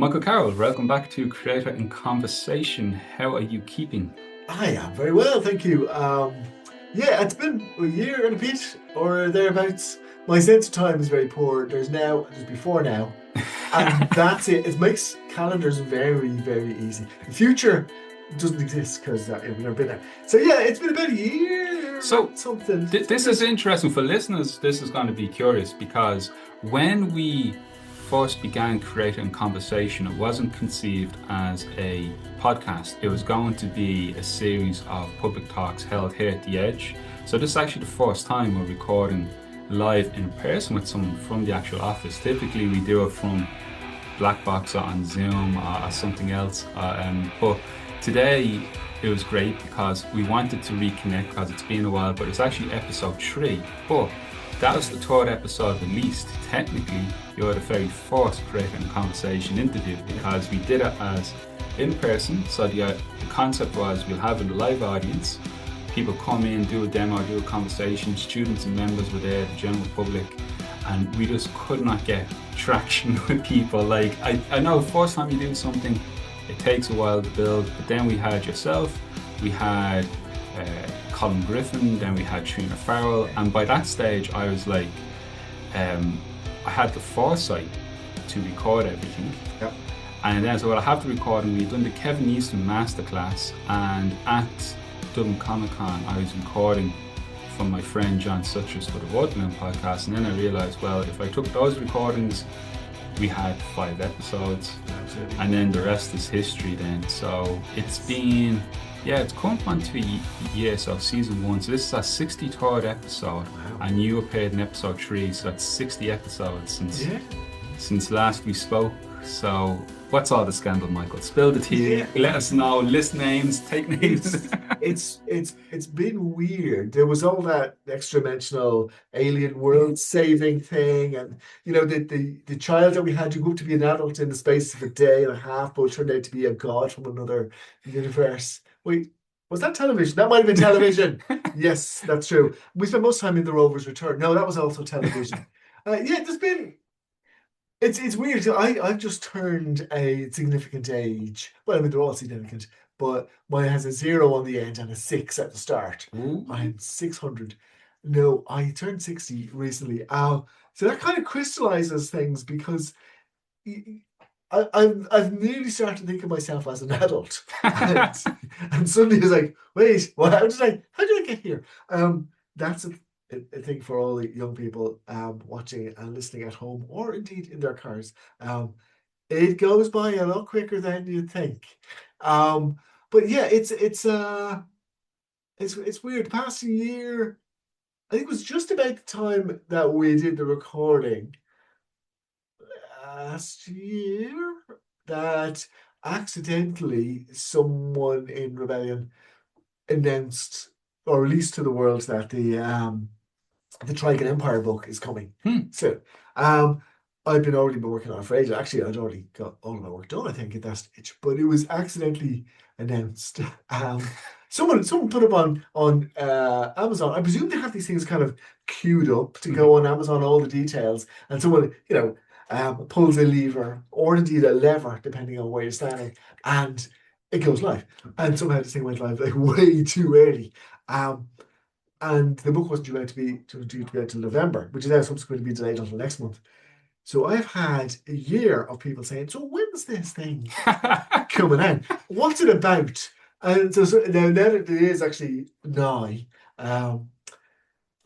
Michael Carroll, welcome back to Creator in Conversation. How are you keeping? I am very well, thank you. Yeah, it's been a year and a bit or thereabouts. My sense of time is very poor. There's before now, and that's it. It makes calendars very, very easy. The future doesn't exist because we've never been there. So yeah, it's been about a year So, and something. It's been this is good. interesting for listeners. This is going to be curious because when we first began Creator in Conversation, it wasn't conceived as a podcast. It was going to be a series of public talks held here at the Edge. So, this is actually the first time we're recording live in person with someone from the actual office. Typically, we do it from black box or on Zoom or something else. But today it was great because we wanted to reconnect because it's been a while, but it's actually episode 3. But that was the third episode released. Technically, you're the very first Creating Conversation interview because we did it as in person. So the concept was we'll have a live audience. People come in, do a demo, do a conversation. Students and members were there, the general public, and we just could not get traction with people. Like I know the first time you do something, it takes a while to build, but then we had yourself, we had Colin Griffin, then we had Trina Farrell, and by that stage I was like, I had the foresight to record everything. Yep. And then I said, well, I have to record, and we'd done the Kevin Easton masterclass, and at Dublin Comic Con I was recording from my friend John Sutchers for the Watermelon podcast, and then I realized, well, if I took those recordings, we had 5 episodes. Absolutely. And then the rest is history then. So it's been, it's come on to a year, so season 1. So this is our 63rd episode. Wow. And you appeared in episode 3, so that's 60 episodes since last we spoke. So what's all the scandal, Michael? Spill the tea. Yeah. Let us know. List names, take names. It's been weird. There was all that extra dimensional alien world saving thing, and the child that we had to go up to be an adult in the space of a day and a half, but turned out to be a god from another universe. Wait, was that television? That might have been television. Yes, that's true. We spent most time in the Rover's Return. No, that was also television. Yeah, there's been it's weird. I've just turned a significant age. Well, I mean they're all significant, but mine has a 0 on the end and a 6 at the start. Ooh. I'm 600. No, I turned 60 recently. So that kind of crystallizes things because I've nearly started to think of myself as an adult, and, and suddenly it's like, wait, what? How did I get here? That's a thing for all the young people watching and listening at home, or indeed in their cars. It goes by a lot quicker than you'd think. But yeah, it's weird. The past year, I think it was just about the time that we did the recording last year that accidentally someone in Rebellion announced or released to the world that the Trigon Empire book is coming. So I've already been working on it for ages. Actually, I'd already got all of my work done, I think, at that stage. But it was accidentally announced. Someone put up on Amazon. I presume they have these things kind of queued up to go on Amazon, all the details, and someone, pulls a lever or indeed a lever, depending on where you're standing, and it goes live. And somehow this thing went live like way too early. And the book wasn't due to be out till November, which is now subsequently be delayed until next month. So I've had a year of people saying, "So when's this thing coming out? What's it about?" And so now that it is actually now,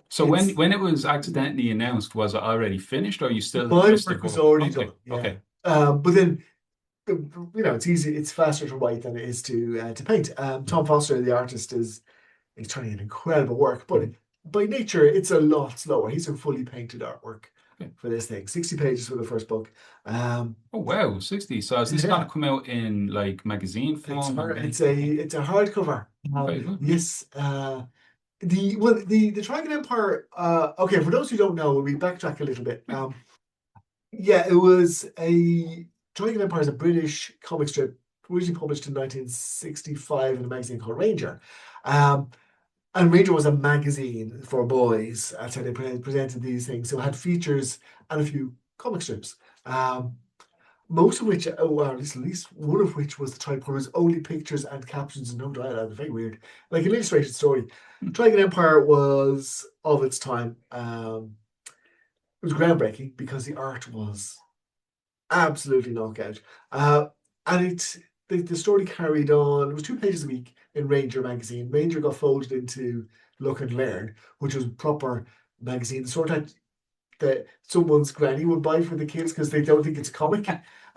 So when it was accidentally announced, was it already finished, or you still my just work was work? already Okay, done. Yeah. okay. But then it's easy. It's faster to write than it is to paint. Tom Foster, the artist, he's turning in incredible work, but by nature, it's a lot slower. He's a fully painted artwork for this thing. 60 pages for the first book. Oh wow, 60. So is this gonna Yeah, come out in like magazine form? it's a hardcover. Very good. Yes. The Trigon Empire. Okay, for those who don't know, we backtrack a little bit. Yeah, it was a Trigon Empire is a British comic strip originally published in 1965 in a magazine called Ranger. Um, And Ranger was a magazine for boys. That's how they presented these things. So it had features and a few comic strips. Um, most of which, oh, well, at least one of which was the Tricorner's only pictures and captions and no dialogue. Very weird. Like an illustrated story. Trigon Empire was of its time. It was groundbreaking because the art was absolutely knockout. Uh, and the story carried on. It was 2 pages a week in Ranger magazine. Ranger got folded into Look and Learn, which was proper magazine, the sort that someone's granny would buy for the kids because they don't think it's a comic.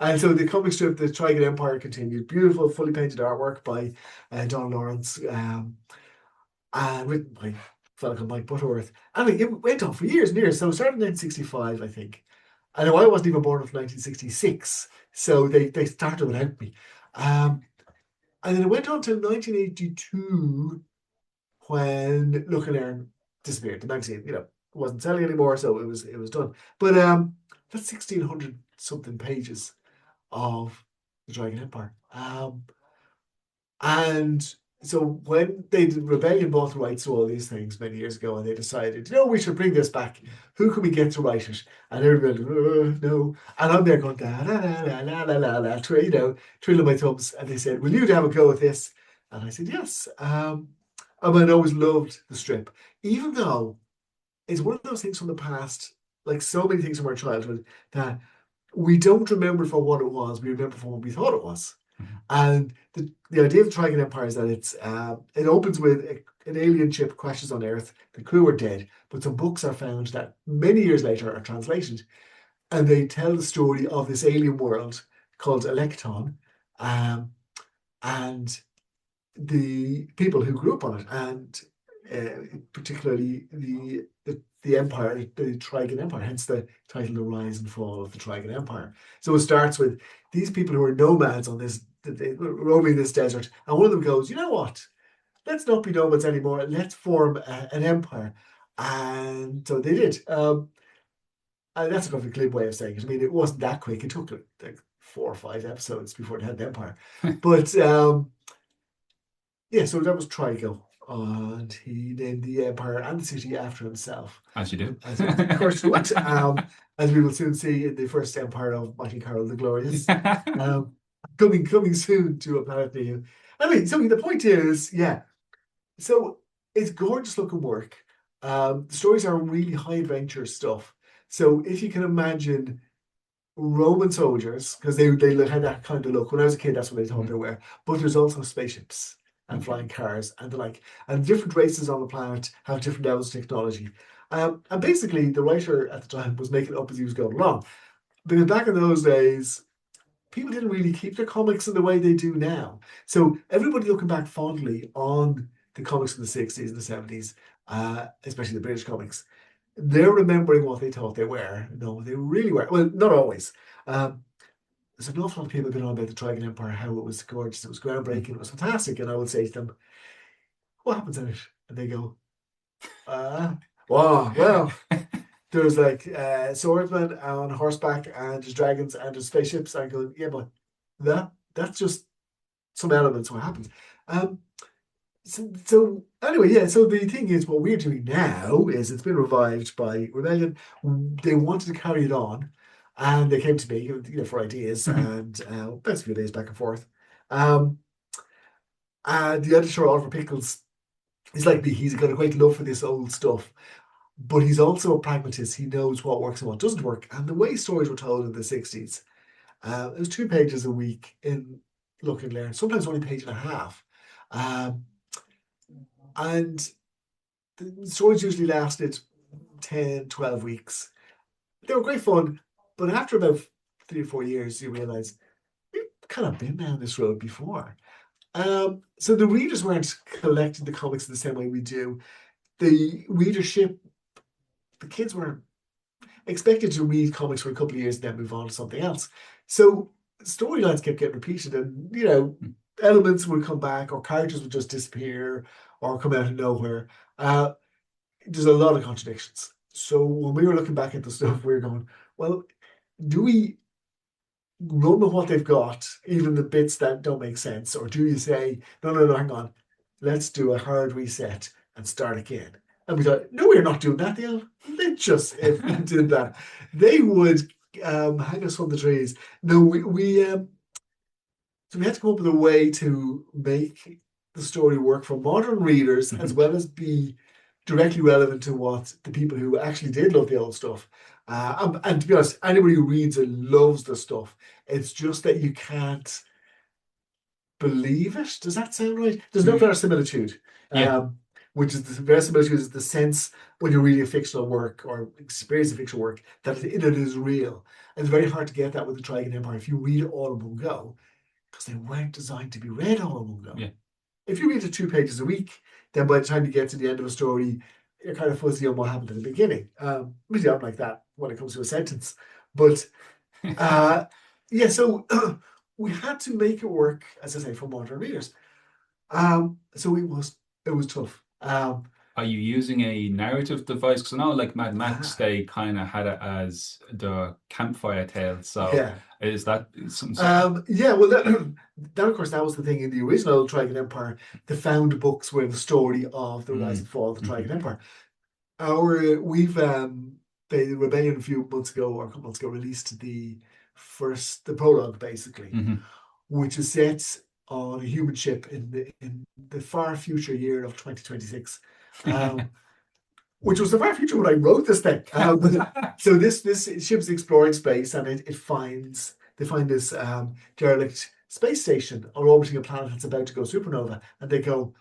And so the comic strip, the Trigon Empire, continued. Beautiful, fully painted artwork by Don Lawrence, and written by a fellow called Mike Butterworth. And it went on for years and years. So it started in 1965, I think. I know I wasn't even born until 1966, so they started without me. Um, and then it went on to 1982 when Look and Learn disappeared. The magazine, wasn't selling anymore, so it was done. But that's 1,600 something pages of the Dragon Empire. And so when Rebellion bought the rights to all these things many years ago, and they decided, we should bring this back. Who can we get to write it? And everybody, no. And I'm there going, da, da, da, da, la, la, la, la, twiddling my thumbs. And they said, will you have a go with this? And I said, yes. I always loved the strip, even though it's one of those things from the past, like so many things from our childhood, that we don't remember for what it was. We remember for what we thought it was. And the idea of the Trigon Empire is that it opens with an alien ship crashes on Earth. The crew are dead, but some books are found that many years later are translated, and they tell the story of this alien world called Electon, and the people who grew up on it, and particularly the empire, the Trigon Empire, hence the title "The Rise and Fall of the Trigon Empire." So it starts with these people who are nomads on this, roaming this desert, and one of them goes, "You know what? Let's not be nomads anymore. Let's form an empire." And so they did. And that's a kind of a glib way of saying it. I mean, it wasn't that quick. It took like 4 or 5 episodes before they had an empire, but. Yeah, so that was Trigo, and he named the empire and the city after himself. As you do. As of course he would, as we will soon see in the first empire of Mighty Carroll the Glorious, coming soon to a planet near you. Anyway, so the point is, yeah, so it's gorgeous looking work. The stories are really high adventure stuff. So if you can imagine Roman soldiers, because they had that kind of look. When I was a kid, that's what they thought they were. But there's also spaceships and flying cars and the like. And different races on the planet have different levels of technology. And basically, the writer at the time was making it up as he was going along. Because back in those days, people didn't really keep their comics in the way they do now. So everybody looking back fondly on the comics in the 60s and the 70s, especially the British comics, they're remembering what they thought they were. No, they really were. Well, not always. There's an awful lot of people going on about the Dragon Empire, how it was gorgeous, it was groundbreaking, it was fantastic. And I would say to them, what happens in it? And they go, wow, well, there's like swordsmen on horseback and there's dragons and there's spaceships. I go, yeah, but that's just some elements of what happens. So anyway, yeah. So the thing is, what we're doing now is it's been revived by Rebellion. They wanted to carry it on, and they came to me, for ideas, and best few days back and forth. And the editor Oliver Pickles is like me. He's got a great love for this old stuff, but he's also a pragmatist. He knows what works and what doesn't work. And the way stories were told in the 60s, it was 2 pages a week in Look and Learn, sometimes only a page and a half. And the stories usually lasted 10, 12 weeks. They were great fun, but after about 3 or 4 years, you realise we've kind of been down this road before. So the readers weren't collecting the comics in the same way we do. The readership, the kids were expected to read comics for a couple of years and then move on to something else. So storylines kept getting repeated, and elements would come back, or characters would just disappear, or come out of nowhere. There's a lot of contradictions. So when we were looking back at the stuff, we were going, well, do we run with what they've got, even the bits that don't make sense? Or do you say, no, hang on, let's do a hard reset and start again? And we thought, no, we're not doing that, Dale. They just, if we did that, they would hang us from the trees. No, so we had to come up with a way to make the story work for modern readers as well as be directly relevant to what the people who actually did love the old stuff. And to be honest, anybody who reads it loves the stuff. It's just that you can't believe it. Does that sound right? There's no verisimilitude. Yeah. Which is the verisimilitude is the sense when you're reading a fictional work or experience a fictional work that it is real. And it's very hard to get that with the Trigon Empire if you read it all in one go, because they weren't designed to be read all in one go. Yeah. If you read it 2 pages a week, then by the time you get to the end of a story, you're kind of fuzzy on what happened at the beginning. Maybe I'm like that when it comes to a sentence. But yeah, so we had to make it work, as I say, for modern readers. So it was tough. Are you using a narrative device? Because I know, like Mad Max, Ah, they kind of had it as the campfire tale. So yeah. is that something? Yeah, well, that, of course, that was the thing in the original Trigon Empire. The found books were the story of the rise and fall of the Trigon Empire. We've the Rebellion a few months ago or a couple months ago released the prologue basically, Hmm. which is set on a human ship in the far future year of 2026. Um, which was the far future when I wrote this thing. So this ship's exploring space and they find this derelict space station orbiting a planet that's about to go supernova, and they go,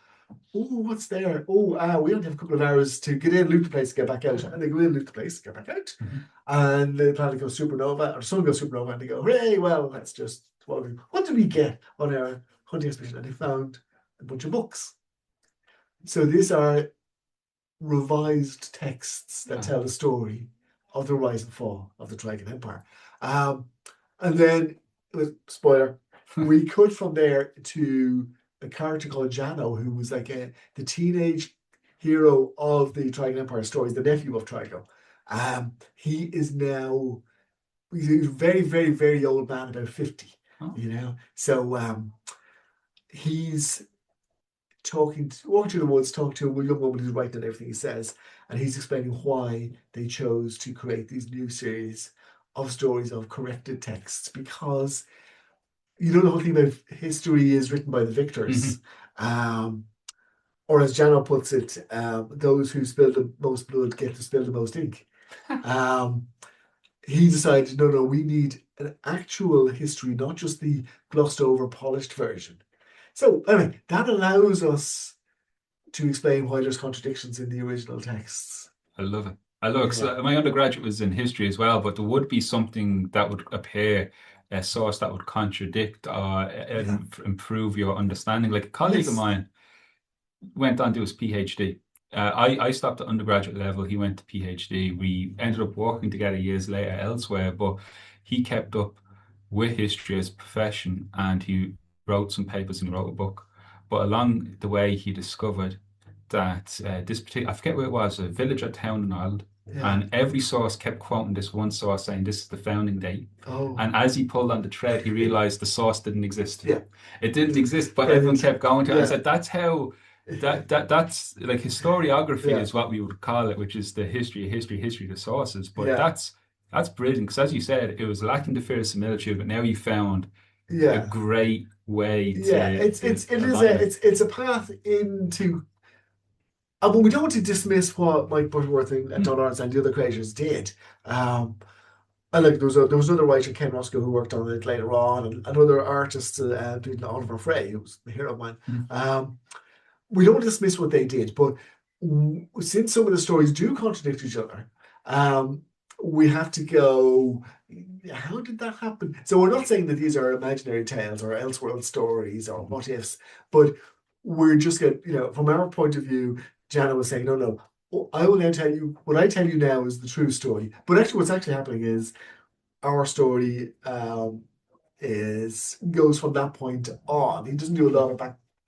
"Oh, what's there? Oh, we only have a couple of hours to get in, loot the place, get back out." And they go in, loot the place, get back out. And the planet goes supernova, or the sun goes supernova, and they go, "Hooray, well, let's just, what did we get on our hunting expedition?" And they found a bunch of books. So these are revised texts that tell the story of the rise and fall of the Dragon Empire. Um, and then, spoiler, we cut from there to a character called Jano, who was like the teenage hero of the Dragon Empire stories, the nephew of Trigo. He is now, he's a very, very, very old man, about 50, Oh. So he's walking through the woods, talking to a young woman who's writing everything he says, and he's explaining why they chose to create these new series of stories of corrected texts, because the whole thing about history is written by the victors. Um, or as Jano puts it, those who spill the most blood get to spill the most ink. Um, he decided, no, we need an actual history, not just the glossed over, polished version. So anyway, that allows us to explain why there's contradictions in the original texts. I love it. I love it 'cause, Yeah. my undergraduate was in history as well, but there would be something that would appear, a source that would contradict or Yeah. improve your understanding. Like a colleague of Yes. mine went on to his PhD. I stopped at undergraduate level. He went to PhD. We ended up working together years later elsewhere, but he kept up with history as a profession and he wrote some papers and he wrote a book. But along the way, he discovered that this particular, I forget where it was, a village or town in Ireland. Yeah. And every source kept quoting this one source saying this is the founding date. Oh. And as he pulled on the thread, he realized the source didn't exist. Yeah. It didn't exist, but everyone Brilliant. kept going to it. I Yeah. said, that's how that's like historiography Yeah. is what we would call it, which is the history of the sources. But Yeah. that's brilliant because as you said, it was lacking the verisimilitude, but now you found a Yeah. great way Yeah. It is align it. it's a path into. But we don't want to dismiss what Mike Butterworth and Hmm. Don Arns and the other creators did. And like there was another writer, Ken Roscoe, who worked on it later on, and another artist, Oliver Frey, who was a hero of mine. Hmm. We don't dismiss what they did, but since some of the stories do contradict each other, we have to go, how did that happen? So we're not saying that these are imaginary tales or elseworld stories or what ifs, but we're just going, from our point of view, Jana was saying, no. I will now tell you what I tell you now is the true story. But actually, what's actually happening is our story is goes from that point on. He doesn't do a lot of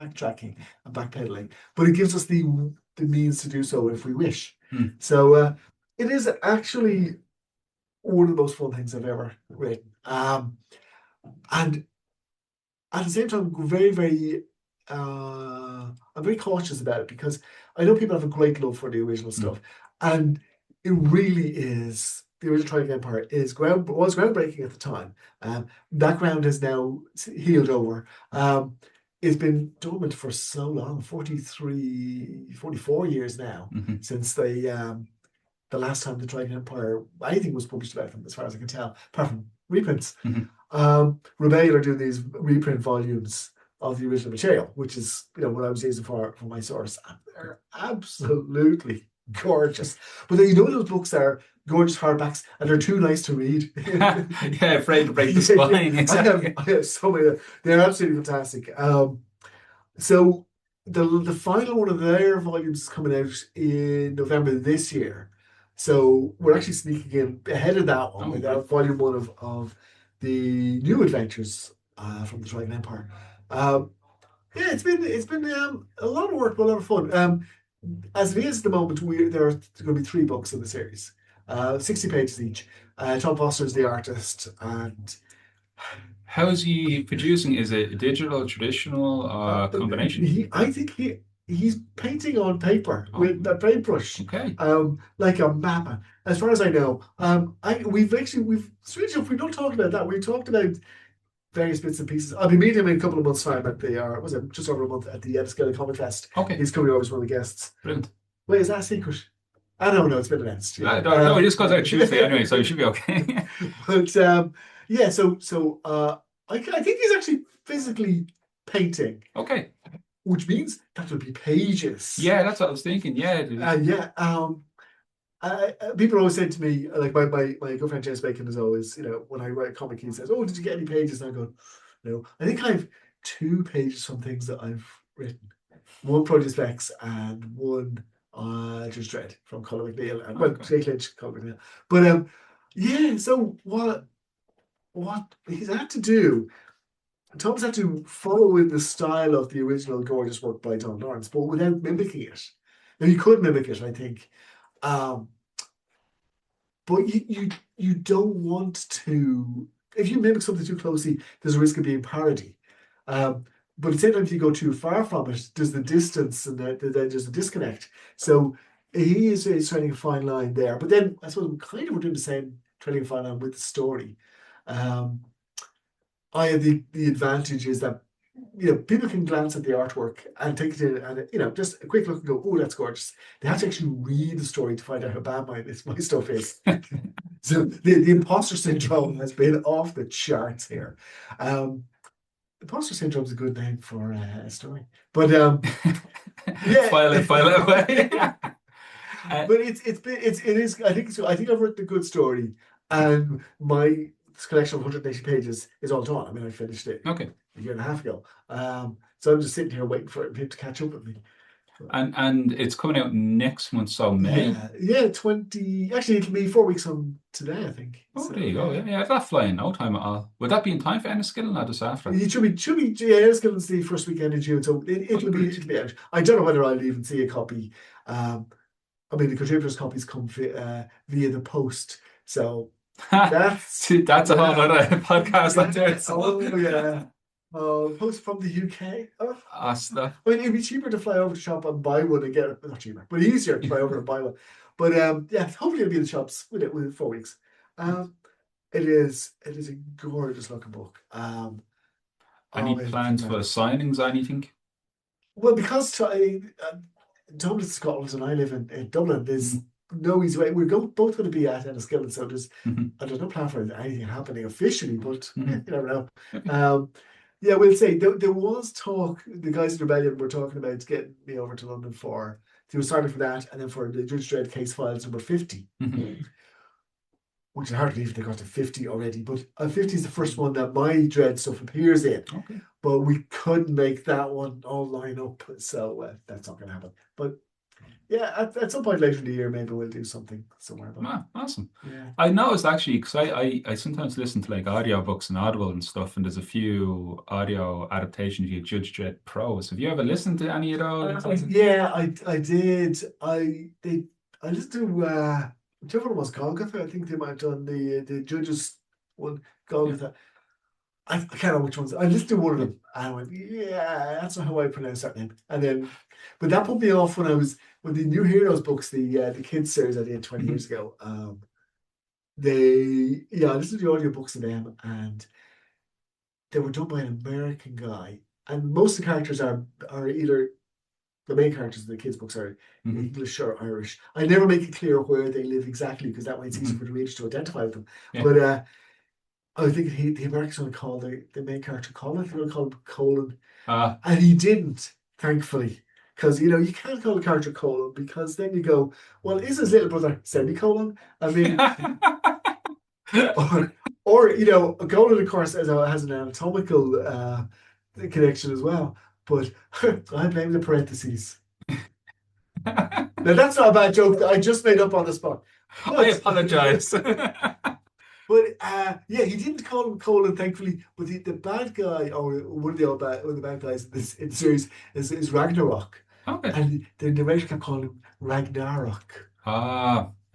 backtracking and backpedaling, but it gives us the means to do so if we wish. Hmm. So it is actually one of the most fun things I've ever written. And at the same time, I'm very cautious about it because I know people have a great love for the original Hmm. stuff, and it really is the original Triangle Empire was groundbreaking at the time. That ground has now healed over. It's been dormant for so long, 43, 44 years now, Hmm. since the last time the Triangle Empire anything was published about them, as far as I can tell, apart from reprints. Hmm. Rebellion are doing these reprint volumes of the original material, which is what I was using for my source. And they're absolutely gorgeous. But then those books are gorgeous hardbacks and they're too nice to read. Yeah, afraid to break the Yeah, yeah. spine. Exactly. I have so many. They're absolutely fantastic. So the final one of their volumes is coming out in November this year. So we're actually sneaking in ahead of that one Oh, with our great. volume one of the new adventures from the Dragon Empire. Um, yeah, it's been a lot of work, but a lot of fun. As it is at the moment, there are going to be three books in the series, 60 pages each. Tom Foster is the artist, and How's he producing? Is it digital, traditional, Uh, combination? I think he's painting on paper Oh, with a paintbrush, okay. like a map. As far as I know, we've strange enough we've not talked about that. We talked about various bits and pieces. I'll be meeting him in a couple of months' time at was it just over a month at the Enniskillen Comic Fest. Okay. He's coming over as one of the guests. Brilliant. Wait, is that a secret? I don't know. It's been announced. Yeah. No, it just goes out Tuesday anyway, so you should be okay. But yeah. So I think he's actually physically painting, Okay. which means that would be pages. Yeah, that's what I was thinking. Yeah, it is. Yeah, people always say to me, like my girlfriend Jess Bacon is always, when I write a comic, he says, "Oh, did you get any pages?" And I go, "No." I think I have 2 pages from things that I've written. One Project Specs and one Judge Dredd from Colin McNeil and Okay. Jake Lynch, Colin McNeil. But yeah. So what he's had to do Tom's had to follow in the style of the original gorgeous work by Don Lawrence, but without mimicking it. Now you could mimic it, I think, um, but you don't want to. If you mimic something too closely, there's a risk of being parody. Um, but at the same time, if you go too far from it, there's the distance and then there's a disconnect. So is trying a fine line there. But then I suppose we're doing the same, trying a fine line with the story. Um, I have the advantage is that people can glance at the artwork and take it in and just a quick look and go, oh, that's gorgeous. They have to actually read the story to find out how bad my stuff is. So the imposter syndrome has been off the charts here. Imposter syndrome is a good name for a story, but yeah. File it away. But it is. I think I've written a good story, and my collection of 180 pages is all done. I mean, I finished it Okay. a year and a half ago. So I'm just sitting here waiting for him to catch up with me. And it's coming out next month, so May. Yeah, 20. Actually, it'll be 4 weeks from today, I think. Oh, So there you go. yeah. Yeah, that flying no time at all. Would that be in time for Enniskillen or just after? It should be. Yeah, Enniskillen's the first weekend in June, so it'll be out. I don't know whether I'll even see a copy. I mean, the contributors' copies come via the post, so that's See, that's a whole yeah, other podcast yeah. out there. So. Oh yeah. Post from the UK. Oh, Stuff. I mean, it'd be cheaper to fly over to shop and buy one and get it. Not cheaper, but easier to fly over and buy one. But yeah, hopefully it'll be in the shops within 4 weeks. Um, it is a gorgeous looking book. Any plans for signings or anything? Well, because Dublin's Scotland and I live in Dublin, there's no easy way. Both going to be at Enniskillen, so Mhm. there's no plan for anything happening officially, but Mhm. you never know. Okay. Yeah, we'll say there was talk. The guys in Rebellion were talking about getting me over to London for. They were starting for that, and then for the Judge Dredd case files number 50, Mhm. which is hard to believe they got to 50 already. But 50 is the first one that my Dread stuff appears in. Okay. But we couldn't make that one all line up, so that's not going to happen. But yeah, at some point later in the year, maybe we'll do something somewhere. But Ah, awesome. yeah, I noticed actually because I sometimes listen to like audiobooks and Audible and stuff, and there's a few audio adaptations of Judge Dredd Pros. Have you ever listened to any of those? yeah, I did. I listened to whichever one was Golgotha. I think they might have done the judges one, Yeah. Golgotha. I can't remember which ones. I listened to one of them and I went, yeah, that's not how I pronounce that name. And then, but that put me off when the New Heroes books, the kids series I did 20 years ago. I listened to the audiobooks of them, and they were done by an American guy. And most of the characters are either the main characters in the kids' books are Hmm. English or Irish. I never make it clear where they live exactly because that way it's easy for Hmm. the reader to identify with them. Yeah. But I think the Americans want to call the main character Colin. They want to call him Colin, Uh, and he didn't, thankfully. Because you can't call the character Colin because then you go, well, is his little brother semicolon? I mean, or Colin of course has an anatomical connection as well. But I blame the parentheses. Now that's not a bad joke that I just made up on the spot. I But apologize. but yeah, he didn't call him Colin, thankfully. But the bad guy, or one of the bad guys in the series is Ragnarok, Okay. and the narrator kept calling him Ragnarok.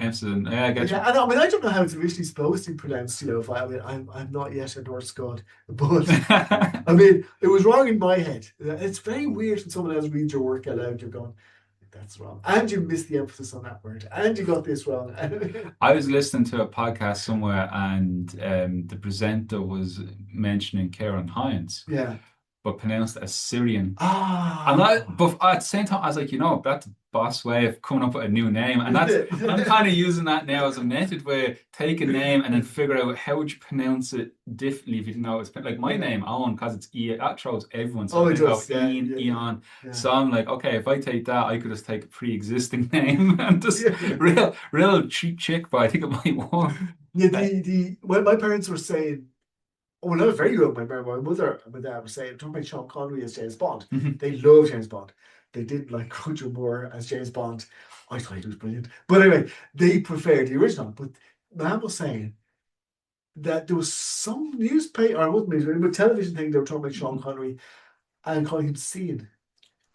Excellent. Yeah, I get Yeah, you. and I mean I don't know how it's originally supposed to be pronounced. If I'm not yet a Norse god, but I mean it was wrong in my head. It's very weird when someone else reads your work out loud. You're going, that's wrong, and you missed the emphasis on that word, and you got this wrong. I was listening to a podcast somewhere, and the presenter was mentioning Karen Hines, Yeah. but pronounced as Syrian. And that, Ah, but at the same time, I was like, that's a boss way of coming up with a new name, and isn't that's I'm kind it? of using that now as a method where take a name and then figure out how would you pronounce it differently if you didn't know it's like my Yeah. name Owen because it's E that throws everyone, so Oh, I it then go does. Yeah, Ian yeah, yeah, Eon. yeah. So I'm like, okay, if I take that, I could just take a pre-existing name and just Yeah. real cheap chick, but I think it might work. Yeah, Uh, the when my parents were saying, oh, when I was very young, my mother and my dad were saying, talking about Sean Connery as James Bond. mhm. They love James Bond. They didn't like Roger Moore as James Bond. I thought he was brilliant. But anyway, they preferred the original. But Mam was saying that there was some newspaper, or it wasn't newspaper, but television thing they were talking about Sean Connery and calling him Sean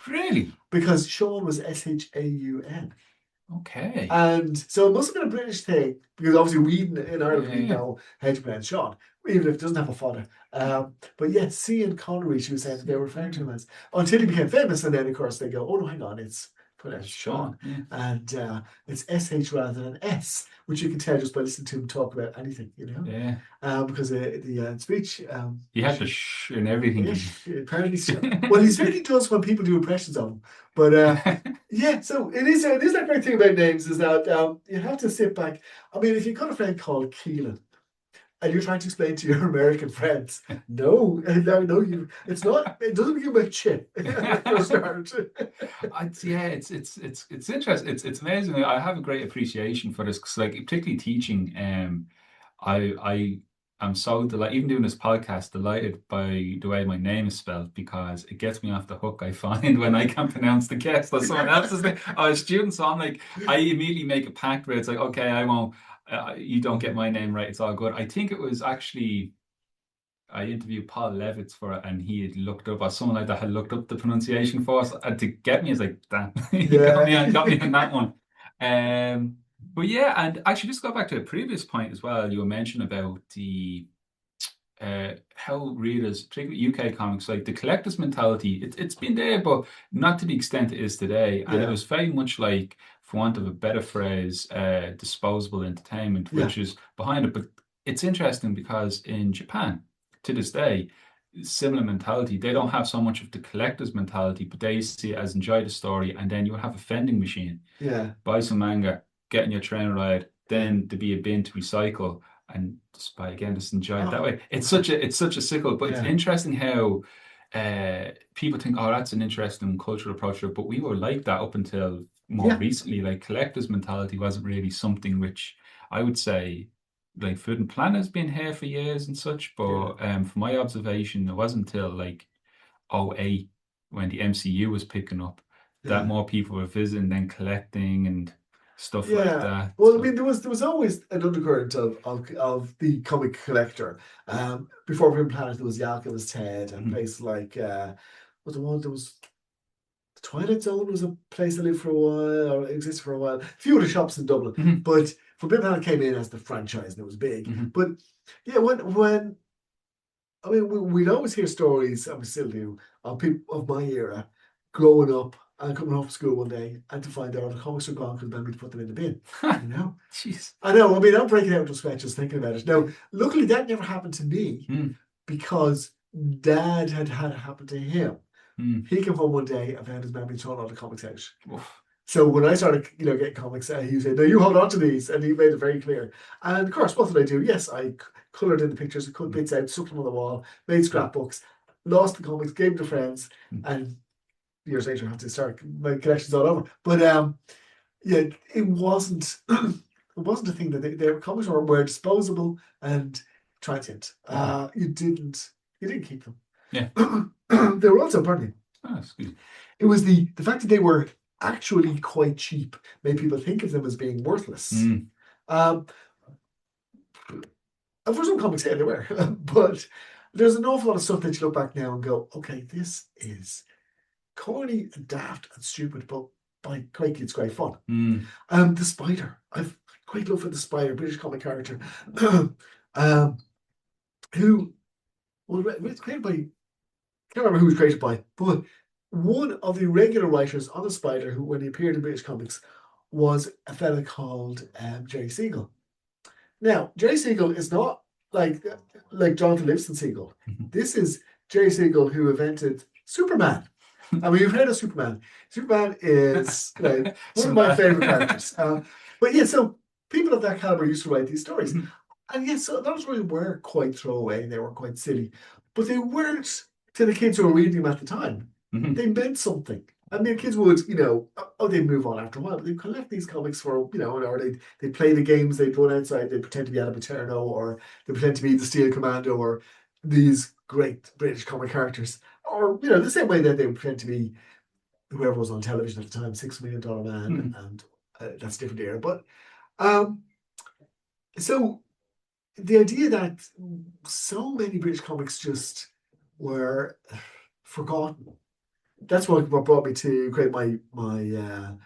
Really? because Sean was Shaun. Okay. And so it must have been a British thing because obviously we in Yeah, Ireland yeah, we yeah. know how to pronounce Sean, even if it doesn't have a father. But yeah, Cian Connery, she was saying they were referring to him as until he became famous, and then of course they go, oh no, hang on, it's pronounced Sean, Sean. Yeah. and it's SH rather than S, which you can tell just by listening to him talk about anything, Yeah. because the speech He had the she shh and everything, didn't ish apparently so. Well, he he? certainly does when people do impressions of him, but yeah, so it is that great thing about names is that you have to sit back. I mean, if you've got a friend called Keelan and you're trying to explain to your American friends, no, no, it's not. It doesn't become a chip for a start. Yeah, it's interesting. It's amazing. I have a great appreciation for this because, like, particularly teaching. I am so delighted, even doing this podcast, delighted by the way my name is spelled because it gets me off the hook. I find when I can't pronounce the guest or someone else's name, or a student, so I'm like, I immediately make a pact where it's like, okay, I won't. You don't get my name right. It's all good. I think it was actually. I interviewed Paul Levitz for it, and he had looked up, or someone like that had looked up the pronunciation for us, and to get me, it's like, damn, you Yeah, got me on that one. Um, but yeah, and actually, just go back to a previous point as well. You were mentioning about the how readers, particularly UK comics, like the collector's mentality. It's been there, but not to the extent it is today. And it yeah, was very much like, for want of a better phrase, disposable entertainment, yeah, which is behind it. But it's interesting because in Japan, to this day, similar mentality. They don't have so much of the collector's mentality, but they see it as enjoy the story, and then you'll have a vending machine, yeah, buy some manga, get in your train ride, yeah. then to be a bin to recycle, and just buy again, just enjoy it that Oh, way. It's such a cycle, but it's yeah, interesting how people think, oh, that's an interesting cultural approach, but we were like that up until more yeah, recently. Like collector's mentality wasn't really something which I would say like Food and Planet has been here for years and such, yeah, but from my observation, it wasn't until like '08 when the MCU was picking up that yeah. more people were visiting and collecting and stuff like Yeah. that. Well, I So, mean, there was always an undercurrent of the comic collector. Before Grim Planet, there was Yalka's Ted and mhm, places like was the one there was the Twilight Zone was a place that lived for a while or existed for a while. A few of the shops in Dublin, mhm, but for Grim Planet came in as the franchise and it was big. mhm, But yeah, when I mean we'd always hear stories, and we still do, of people of my era growing up. and coming home from school one day and to find out the comics are gone because memory to put them in the bin. You know, Jeez. I know. I mean, I'm breaking out into sweat just thinking about it. Now, luckily, that never happened to me Mm, because Dad had it happen to him. mm. He came home one day and found his memory thrown all the comics out. Oof. So when I started, getting comics, he said, "No, you hold on to these," and he made it very clear. And of course, what did I do? Yes, I coloured in the pictures, I cut Mm, bits out, stuck them on the wall, made mm, scrapbooks, lost the comics, gave them to friends, mm. and years later, I had to start my collections all over. But yeah, it wasn't. It wasn't a thing that their comics were disposable and transient. You didn't keep Yeah. them. They were also burning. Oh, excuse me. It was the fact that they were actually quite cheap made people think of them as being worthless. Mm, Um, and for some comics, yeah, they were. But there's an awful lot of stuff that you look back now and go, okay, this is corny and daft and stupid, but by crikey, it's great fun. mm, The Spider. I've quite love for the Spider, British comic character, um, who was created by, can't remember who was created by, but one of the regular writers on the Spider, who when he appeared in British comics, was a fella called Jerry Siegel. Now, Jerry Siegel is not like Jonathan Livingston Siegel. mhm. This is Jerry Siegel who invented Superman. I mean, you've heard of Superman. Superman is one of Some my bad. favorite characters. But yeah, so people of that caliber used to write these stories. Mhm, And yes, so those really were quite throwaway. They were quite silly, but they weren't to the kids who were reading them at the time. mhm, They meant something. I mean, kids would, they'd move on after a while, but they'd collect these comics for, or they'd play the games, they'd run outside, they'd pretend to be Adam Paterno, or they'd pretend to be the Steel Commando, or these great British comic characters. Or, the same way that they would pretend to be whoever was on television at the time, $6 Million Man, mhm. and that's a different era. But um, so the idea that so many British comics just were forgotten. That's what brought me to create my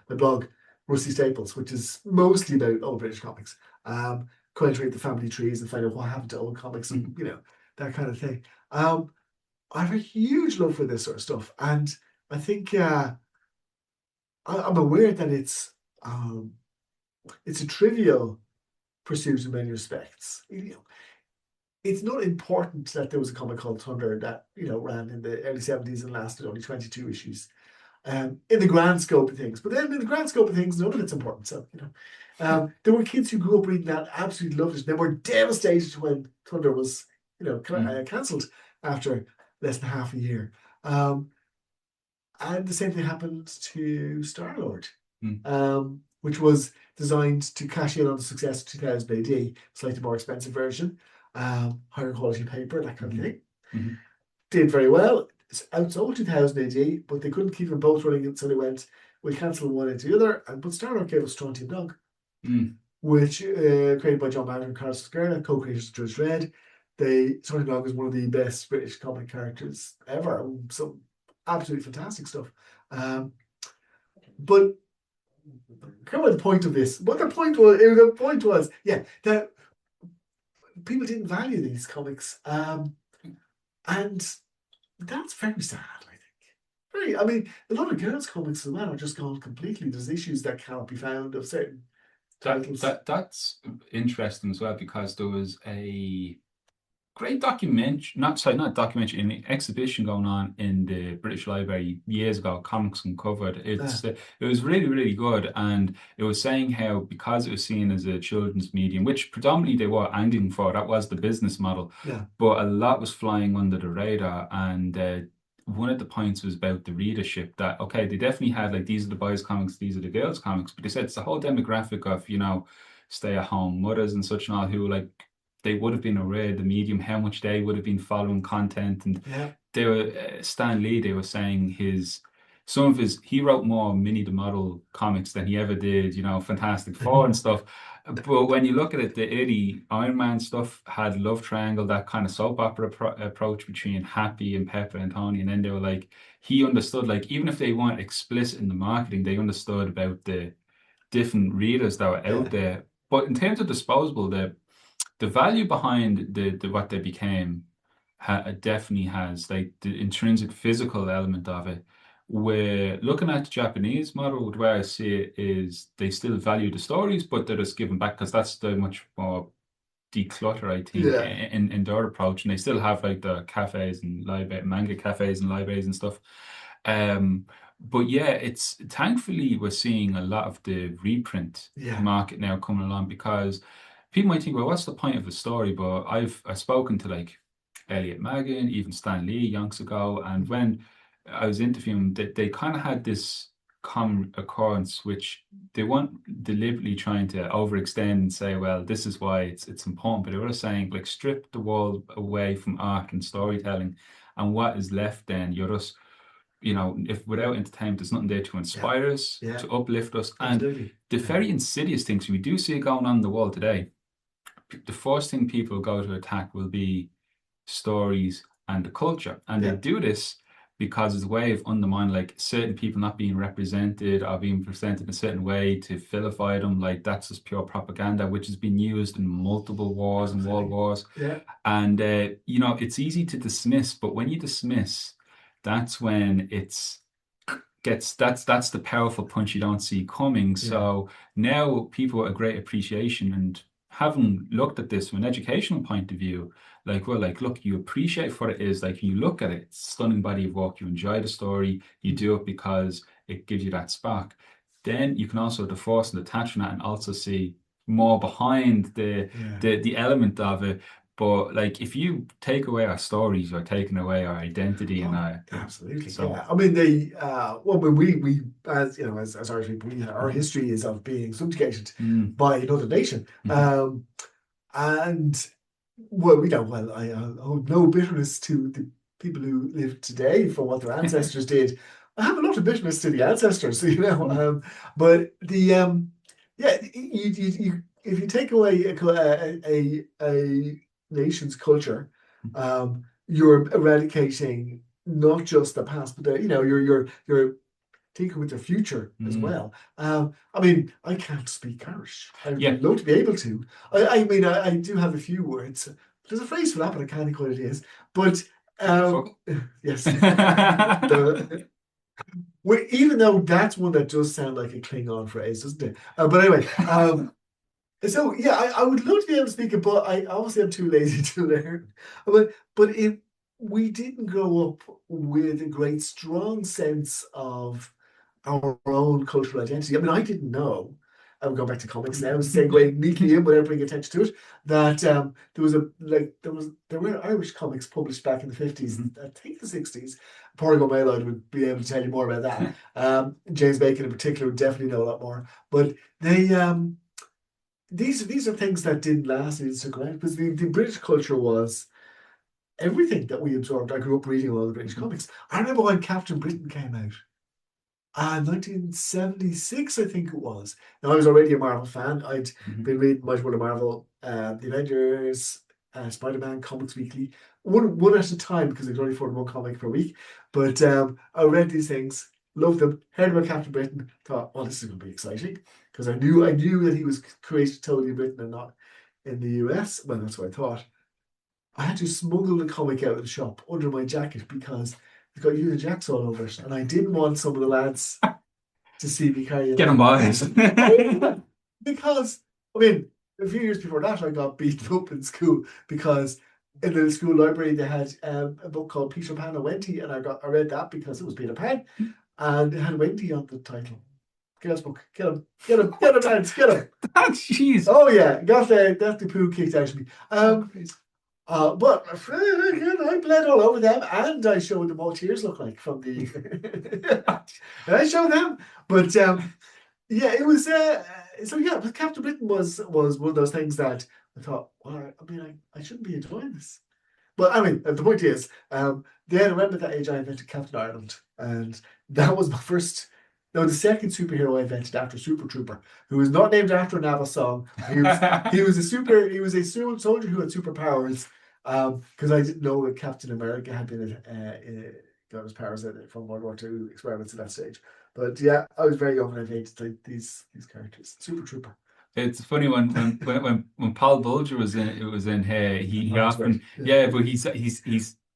blog, Rusty Staples, which is mostly about old British comics. Trying to read the family trees and find out what happened to old comics and Mhm. that kind of thing. I have a huge love for this sort of stuff, and I think I'm aware that it's a trivial pursuit in many respects. It's not important that there was a comic called Thunder that ran in the early 70s and lasted only 22 issues. In the grand scope of things, but then in the grand scope of things, none of it's important. So there were kids who grew up reading that, absolutely loved it. They were devastated when Thunder was Mm, cancelled after less than half a year. Um, and the same thing happened to Star Lord, mm, which was designed to cash in on the success of 2000 AD, slightly more expensive version, higher quality paper, that kind of mhm, thing. mhm, Did very well. It's outsold 2000 AD, but they couldn't keep them both running, so they went, we'll cancel one into the other. And but Star Lord gave us Strontium Dog, mm. which created by John Banners and Carl Scarlett, co-creators of Judge Dredd. Strontium Dog is one of the best British comic characters ever. Some absolutely fantastic stuff. Um, but kind of the point of this. What the point was, yeah, that people didn't value these comics, and that's very sad. I think. Very. I mean, a lot of girls' comics as well are just gone completely. There's issues that cannot be found of certain titles. That's interesting as well because there was a great documentary, not documentary, an exhibition going on in the British Library years ago, Comics Uncovered. Uh, It was really, really good. And it was saying how because it was seen as a children's medium, which predominantly they were angling for, that was the business model, yeah, but a lot was flying under the radar. And one of the points was about the readership that, okay, they definitely had like, these are the boys' comics, these are the girls' comics, but they said it's the whole demographic of, stay-at-home mothers and such and all who like they would have been aware of the medium, how much they would have been following content. And yeah, they were Stan Lee, they were saying he wrote more Minnie the Model comics than he ever did, Fantastic Four and stuff. But when you look at it, the early Iron Man stuff had love triangle, that kind of soap opera approach between Happy and Pepper and Tony. And then they were like, he understood, like, even if they weren't explicit in the marketing, they understood about the different readers that were out yeah, there. But in terms of disposable, the value behind the what they became definitely has like the intrinsic physical element of it We're looking at the Japanese model. The way I see it is they still value the stories, but they're just giving back because that's the much more declutter, I think, Yeah, in their approach. And they still have like the cafes and library, manga cafes and libraries and stuff. Um, but yeah, it's thankfully we're seeing a lot of the reprint yeah, market now coming along because people might think, well, what's the point of a story? But I've spoken to like Elliot Magan, even Stan Lee, yonks ago, and mhm, when I was interviewing, they kind of had this common occurrence which they weren't deliberately trying to overextend and say, well, this is why it's important, but they were saying like strip the world away from art and storytelling, and what is left then you're just if without entertainment, there's nothing there to yeah, inspire us, yeah, to uplift us. And absolutely. the Yeah, very insidious things we do see going on in the world today, the first thing people go to attack will be stories and the culture. And they yeah, do this because it's a way of undermining like certain people not being represented or being presented in a certain way to vilify them. Like that's just pure propaganda, which has been used in multiple wars and world absolutely. wars. Yeah, And it's easy to dismiss, but when you dismiss, that's when it's gets that's the powerful punch you don't see coming. yeah, So now people with a great appreciation and having looked at this from an educational point of view, like well, like look, you appreciate for what it is. Like you look at it, it's a stunning body of work. You enjoy the story. You do it because it gives you that spark. Then you can also divorce and detach from that and also see more behind the yeah. the element of it. But like if you take away our stories, you're taking away our identity and Oh, our absolutely. so Yeah. I mean, well, when we, as you know, as Irish people, our mhm, history is of being subjugated mm, by another nation. mhm. And well, I hold no bitterness to the people who live today for what their ancestors did. I have a lot of bitterness to the ancestors, Mm, but yeah, if you take away a nation's culture, you're eradicating not just the past, but you're thinking with the future as mm. well. I mean, I can't speak Irish. I Yeah. would love to be able to. I mean, I do have a few words. There's a phrase for that, but I can't think what it is. But Fuck. yes, the even though that's one that does sound like a Klingon phrase, doesn't it? But anyway, so yeah, I would love to be able to speak it, but I obviously I'm too lazy to learn. But if we didn't grow up with a great strong sense of our own cultural identity. I mean, I didn't know. I'm going back to comics now, segueing neatly in without bringing attention to it. That there were Irish comics published back in the 50s, Mhm. I think the 60s. Portugal Maylard would be able to tell you more about that. James Bacon in particular would definitely know a lot more. But they these are things that didn't last and didn't stick around because the British culture was everything that we absorbed. I grew up reading a lot of the British Mhm. comics. I remember when Captain Britain came out. 1976, I think it was. Now, I was already a Marvel fan. I'd Mhm. been reading much more of Marvel, the Avengers, Spider-Man, Comics Weekly, one at a time because I could only afford one comic per week. But I read these things, loved them, heard about Captain Britain, thought, oh, this is going to be exciting because I knew that he was created totally in Britain and not in the US. Well, that's what I thought. I had to smuggle the comic out of the shop under my jacket because it's got Union Jacks all over it, and I didn't want some of the lads to see me carrying Get on that. boys. Oh, yeah. Because, I mean, a few years before that, I got beaten up in school because in the school library they had a book called Peter Pan and Wendy, and I read that because it was Peter Pan, and it had Wendy on the title. Girls' book. Get him, lads, get him. Jeez. Oh yeah, got the poo kicked out of me. Oh, crazy. But again, I bled all over them, and I showed them what tears look like from the. I showed them, but yeah, it was. So yeah, but Captain Britain was one of those things that I thought, well, I mean, I shouldn't be enjoying this. But I mean, the point is, then around at that age, I invented Captain Ireland, and that was my first. No, the second superhero I invented after Super Trooper, who was not named after a naval song. He was a soldier who had superpowers. Because I didn't know that Captain America had been got his powers from World War II experiments at that stage. But yeah, I was very young when I invented these characters. Super Trooper. It's funny when Paul Bulger was in here, he Oh, that's great. often Yeah. yeah, but he's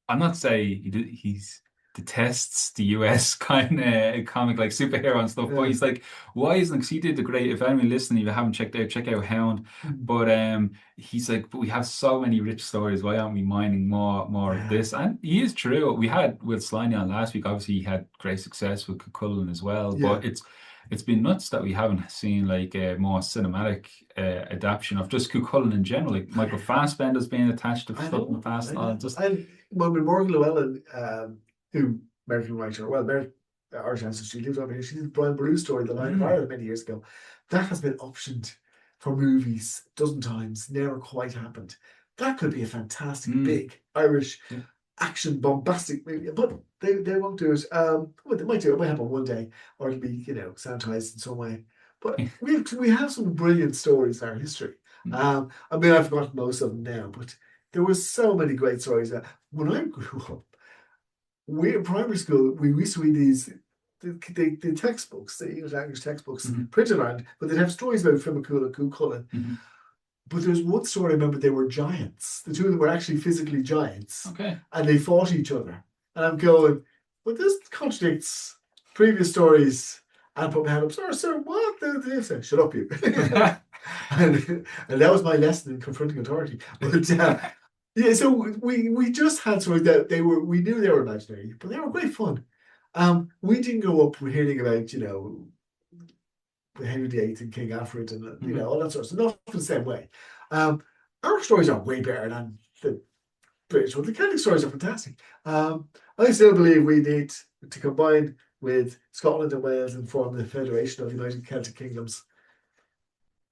I'm not saying he's detests the US kind of comic, like superhero and stuff. But Yeah. he's like, why isn't? Because he did the great. If anyone listening, if you haven't checked out, check out Hound. Mm. But he's like, but we have so many rich stories. Why aren't we mining more of Yeah. this? And he is true. We had Will Sliney on last week. Obviously, he had great success with Cullen as well. Yeah. But it's been nuts that we haven't seen like a more cinematic adaptation of just Cullen in general. Like Michael Fassbender's been attached to I stuff in the know, past. I And all know. just And when Morgan Llewellyn, who American writer, well, American Irish ancestry, she lives over here. She did the Brian Boru story, The Line of mm, Ireland, many years ago. That has been optioned for movies a dozen times, never quite happened. That could be a fantastic, mm, big Irish yeah. action bombastic movie, but they won't do it. Well, they might do it. It might happen one day, or it'll be sanitized in some way. But we have some brilliant stories in our history. Mm, I mean, I've forgotten most of them now, but there were so many great stories. When I grew up, we in primary school we used to read these the textbooks, the English language textbooks mhm, printed around, but they'd have stories about Fimakula, Cuchulainn. mhm. But there's one story I remember they were giants. The two of them were actually physically giants, Okay. and they fought each other. And I'm going, but this contradicts previous stories. And put my hand up, sir, what? They said, shut up, you. And that was my lesson in confronting authority. But yeah, so we just had stories that we knew they were imaginary, but they were great fun. We didn't grow up hearing about Henry VIII and King Alfred and Mhm. all that sort of stuff. Not the same way. Um, our stories are way better than the British ones. The Celtic stories are fantastic. I still believe we need to combine with Scotland and Wales and form the Federation of United Celtic Kingdoms.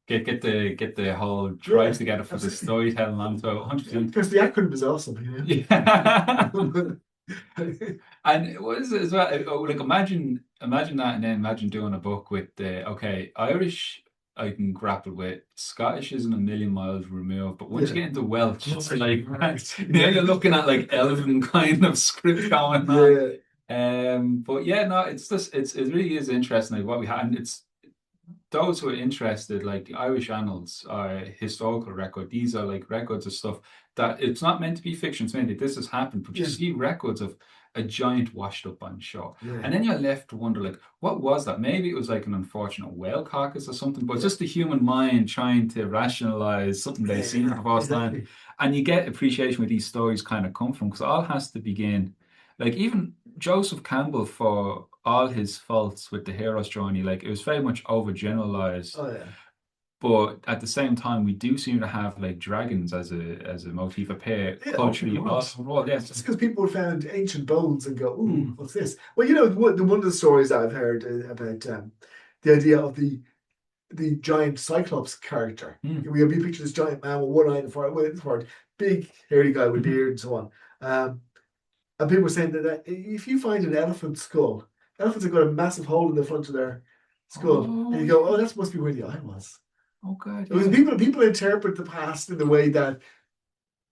Get the whole Yeah, tribes together for the absolutely. storytelling on to 100%. Because the acronym is awesome. Yeah. And it was as well, like imagine that, and then imagine doing a book with okay, Irish I can grapple with, Scottish isn't a million miles removed, but once you Yeah. get into Welsh, it's like now Yeah. you're looking at like elven kind of script going on. Yeah. But yeah, no, it's just it really is interesting like what we have, and it's those who are interested, like the Irish Annals are a historical record. These are like records of stuff that it's not meant to be fiction. It's meant that this has happened, but you Yeah. see records of a giant washed up on shore. Yeah. And then you're left to wonder, like, what was that? Maybe it was like an unfortunate whale carcass or something, but it's Yeah. just the human mind trying to rationalize something they've seen for Yeah. the first time. Exactly. And you get appreciation where these stories kind of come from, because it all has to begin. Like even Joseph Campbell, for all his faults with the hero's journey, like it was very much overgeneralized. Oh yeah. But at the same time, we do seem to have like dragons as a motif appear Yeah, all over culturally the all world. over the world. Yes. Just because people found ancient bones and go, "Ooh, Mm, what's this?" Well, one of the stories I've heard about the idea of the giant Cyclops character. mm, We picture this giant man with one eye in the front, big hairy guy with mhm. beard and so on. And people were saying that if you find an elephant skull, elephants have got a massive hole in the front of their skull, and Oh you go, "Oh, yeah. that must be where the eye was." Oh God, It was yeah. people interpret the past in the way that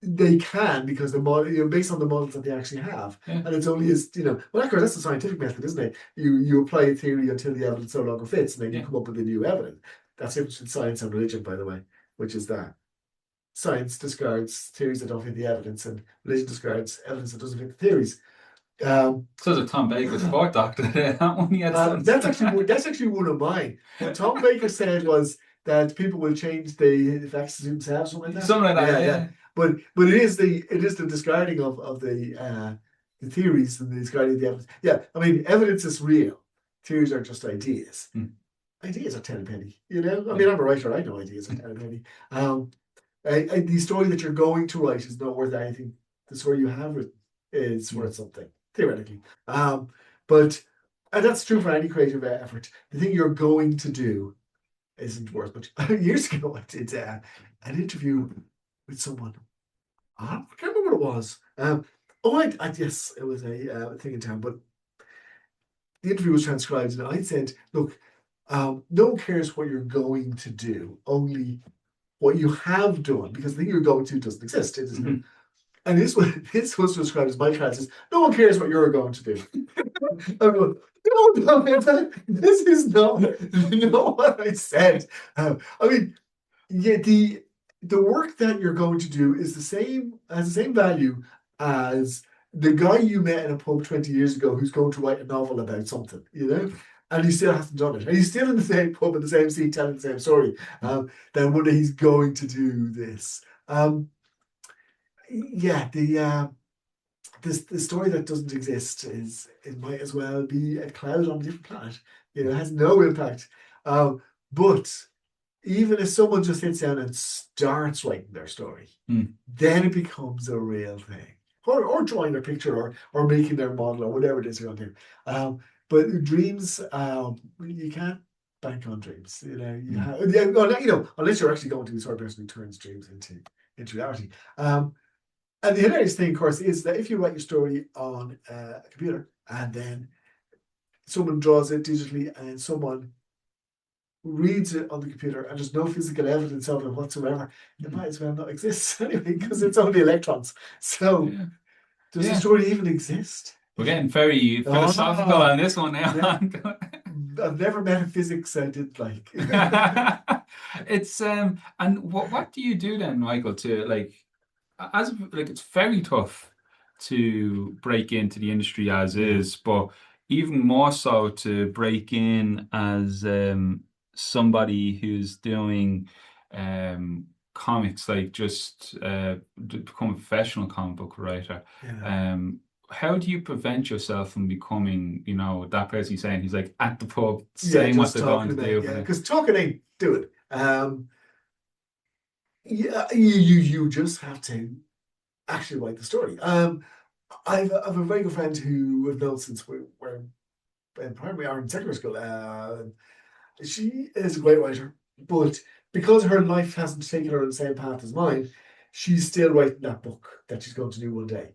they can because the model, based on the models that they actually have, Yeah. and it's only as well, of course, that's the scientific method, isn't it? You apply a theory until the evidence no longer fits, and then you Yeah. come up with a new evidence. That's it between science and religion, by the way, which is that science discards theories that don't fit the evidence, and religion discards evidence that doesn't fit the theories. Um, So the Tom Baker sport doctor, that one he had sense. that's actually one of mine. What Tom Baker said was that people will change the facts to themselves, something like that. Something like that, Yeah, yeah. yeah. But it is the discarding of the theories and the discarding of the evidence. Yeah, I mean, evidence is real. Theories are just ideas. Mm, Ideas are ten a penny. I yeah. mean, I'm a writer. I know ideas are ten a penny. Um, the story that you're going to write is not worth anything. The story you have written is Mm, worth something, theoretically. Um, but and that's true for any creative effort. The thing you're going to do isn't worth much. Years ago, I did an interview with someone. I can't remember what it was. Yes, it was a thing in town, but the interview was transcribed, and I said, "Look, no one cares what you're going to do, only what you have done, because the thing you're going to doesn't exist. It is, mhm. and this was described as my class is no one cares what you're going to do. I'm going, no, this is not what I said. I mean, yeah, the work that you're going to do is the same has the same value as the guy you met in a pub 20 years ago who's going to write a novel about something, and he still hasn't done it. And he's still in the same pub in the same seat telling the same story. Then one day he's going to do this. Yeah, the story that doesn't exist is it might as well be a cloud on a different planet. It has no impact. But even if someone just sits down and starts writing their story, then it becomes a real thing. Or drawing their picture or making their model or whatever it is you're going to do. But dreams, you can't bank on dreams. Unless you're actually going to be the sort of person who turns dreams into reality. And the hilarious thing, of course, is that if you write your story on a computer and then someone draws it digitally and someone reads it on the computer and there's no physical evidence of it whatsoever, it might as well not exist anyway because it's only electrons. So does the story even exist? We're getting very philosophical on this one now. I've never met a physics I did like. It's and what do you do then, Michael, to it's very tough to break into the industry as is, but even more so to break in as somebody who's doing comics, like just to become a professional comic book writer. How do you prevent yourself from becoming, that person you're saying who's like at the pub saying what they're going to do? Yeah, because talking ain't doing. You just have to actually write the story. I've a very good friend who I've known since we're in primary or in secondary school. She is a great writer, but because her life hasn't taken her on the same path as mine, she's still writing that book that she's going to do one day.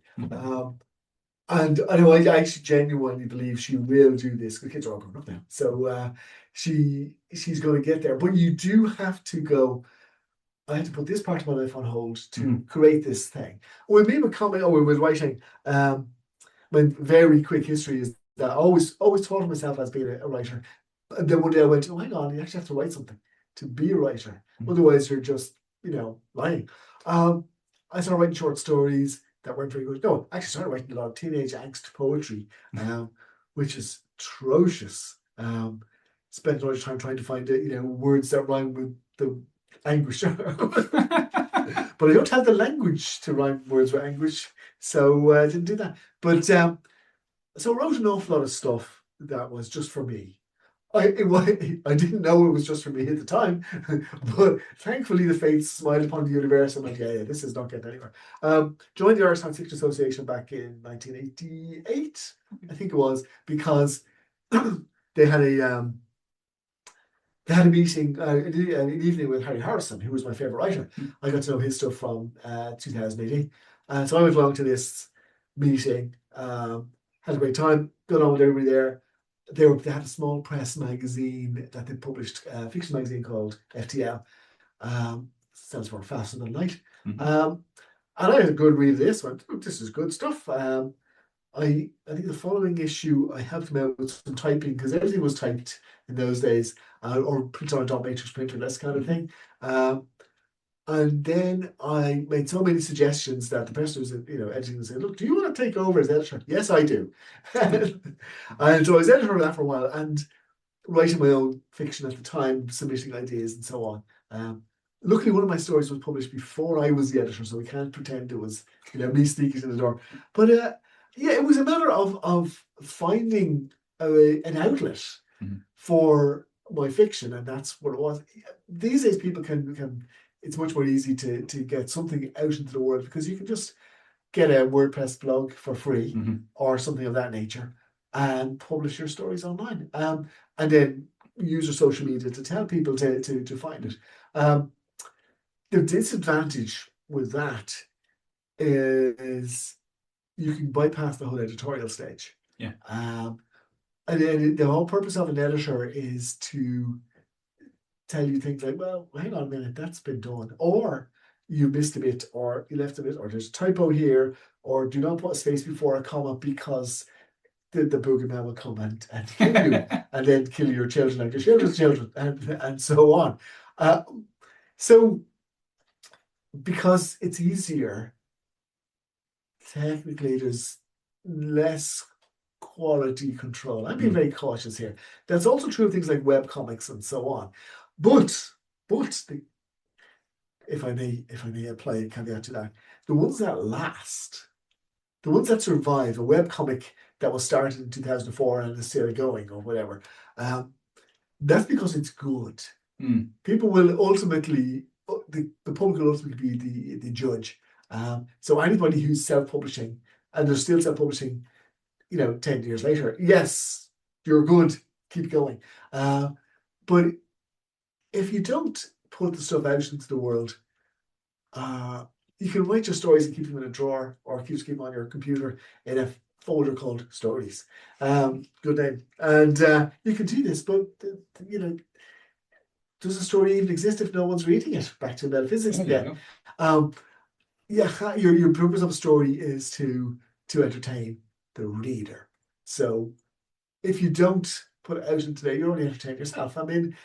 And I know I actually genuinely believe she will do this. The kids are all grown up now, so she's going to get there. But you do have to go. I had to put this part of my life on hold to create this thing. With me with comic or with writing, my very quick history is that I always thought of myself as being a writer. And then one day I went, oh, hang on, you actually have to write something to be a writer. Otherwise, you're just, lying. I started writing short stories that weren't very good. No, I actually started writing a lot of teenage angst poetry, which is atrocious. Spent a lot of time trying to find words that rhyme with the anguish. But I don't have the language to rhyme words with anguish, so I didn't do that. But so I wrote an awful lot of stuff that was just for me. I didn't know it was just for me at the time, but thankfully the fates smiled upon the universe. I'm like, yeah, this is not getting anywhere. Joined the Irish Science Fiction Association back in 1988, I think it was, because they had a meeting, an evening with Harry Harrison, who was my favorite writer. I got to know his stuff from 2018. So I went along to this meeting, had a great time, got on with everybody there. They had a small press magazine that they published, a fiction magazine called FTL. Stands for Faster Than Light. And I had a good read of this. Went, oh, this is good stuff. I think the following issue, I helped them out with some typing because everything was typed in those days, or printed on a dot matrix printer, this kind of thing. And then I made so many suggestions that the person who was editing said, look, do you want to take over as editor? Yes, I do. And so I was editor of that for a while and writing my own fiction at the time, submitting ideas and so on. Luckily, one of my stories was published before I was the editor, so we can't pretend it was me sneaking in the door. But it was a matter of finding an outlet for my fiction, and that's what it was. These days, people can it's much more easy to get something out into the world because you can just get a WordPress blog for free or something of that nature and publish your stories online. And then use your social media to tell people to find it. The disadvantage with that is you can bypass the whole editorial stage. And then the whole purpose of an editor is to tell you things like, well, hang on a minute, that's been done. Or you missed a bit, or you left a bit, or there's a typo here, or do not put a space before a comma because the boogeyman will come and kill you, and then kill your children and your children's children, and so on. So because it's easier, technically there's less quality control. I'm being very cautious here. That's also true of things like web comics and so on. But if I may apply a caveat to that, the ones that last, the ones that survive, a web comic that was started in 2004 and is still going or whatever, that's because it's good. People will ultimately, the public will ultimately be the judge. So anybody who's self-publishing, and they're still self-publishing, 10 years later, yes, you're good, keep going. But if you don't put the stuff out into the world, you can write your stories and keep them in a drawer or keep them on your computer in a folder called stories. Good name. And you can do this, but does a story even exist if no one's reading it? Back to metaphysics again. Your purpose of a story is to entertain the reader. So if you don't put it out into today, you're only entertaining yourself. I mean,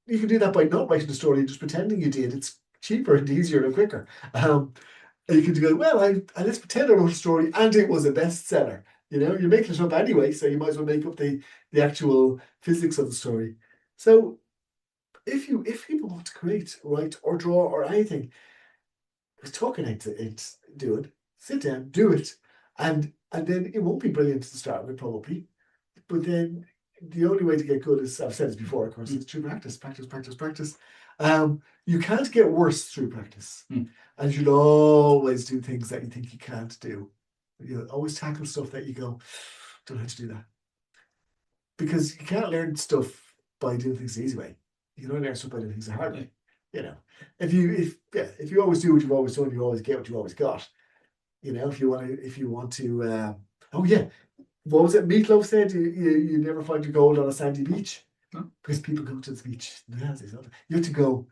you can do that by not writing the story, just pretending you did. It's cheaper and easier and quicker. You can go, well, let's pretend I wrote a story and it was a bestseller. You're making it up anyway, so you might as well make up the actual physics of the story. So if people want to create, write, or draw, or anything, it's talking into do it. Sit down, do it, and then it won't be brilliant to start with, probably, but then the only way to get good is, I've said this before, of course, is through practice. You can't get worse through practice, and you'll always do things that you think you can't do. You'll always tackle stuff that you go, don't have to do that, because you can't learn stuff by doing things the easy way. You can only learn stuff by doing things the hard way. If you always do what you've always done, you always get what you always got. If you want to, what was it Meatloaf said? You never find your gold on a sandy beach, because people go to the beach. You have to go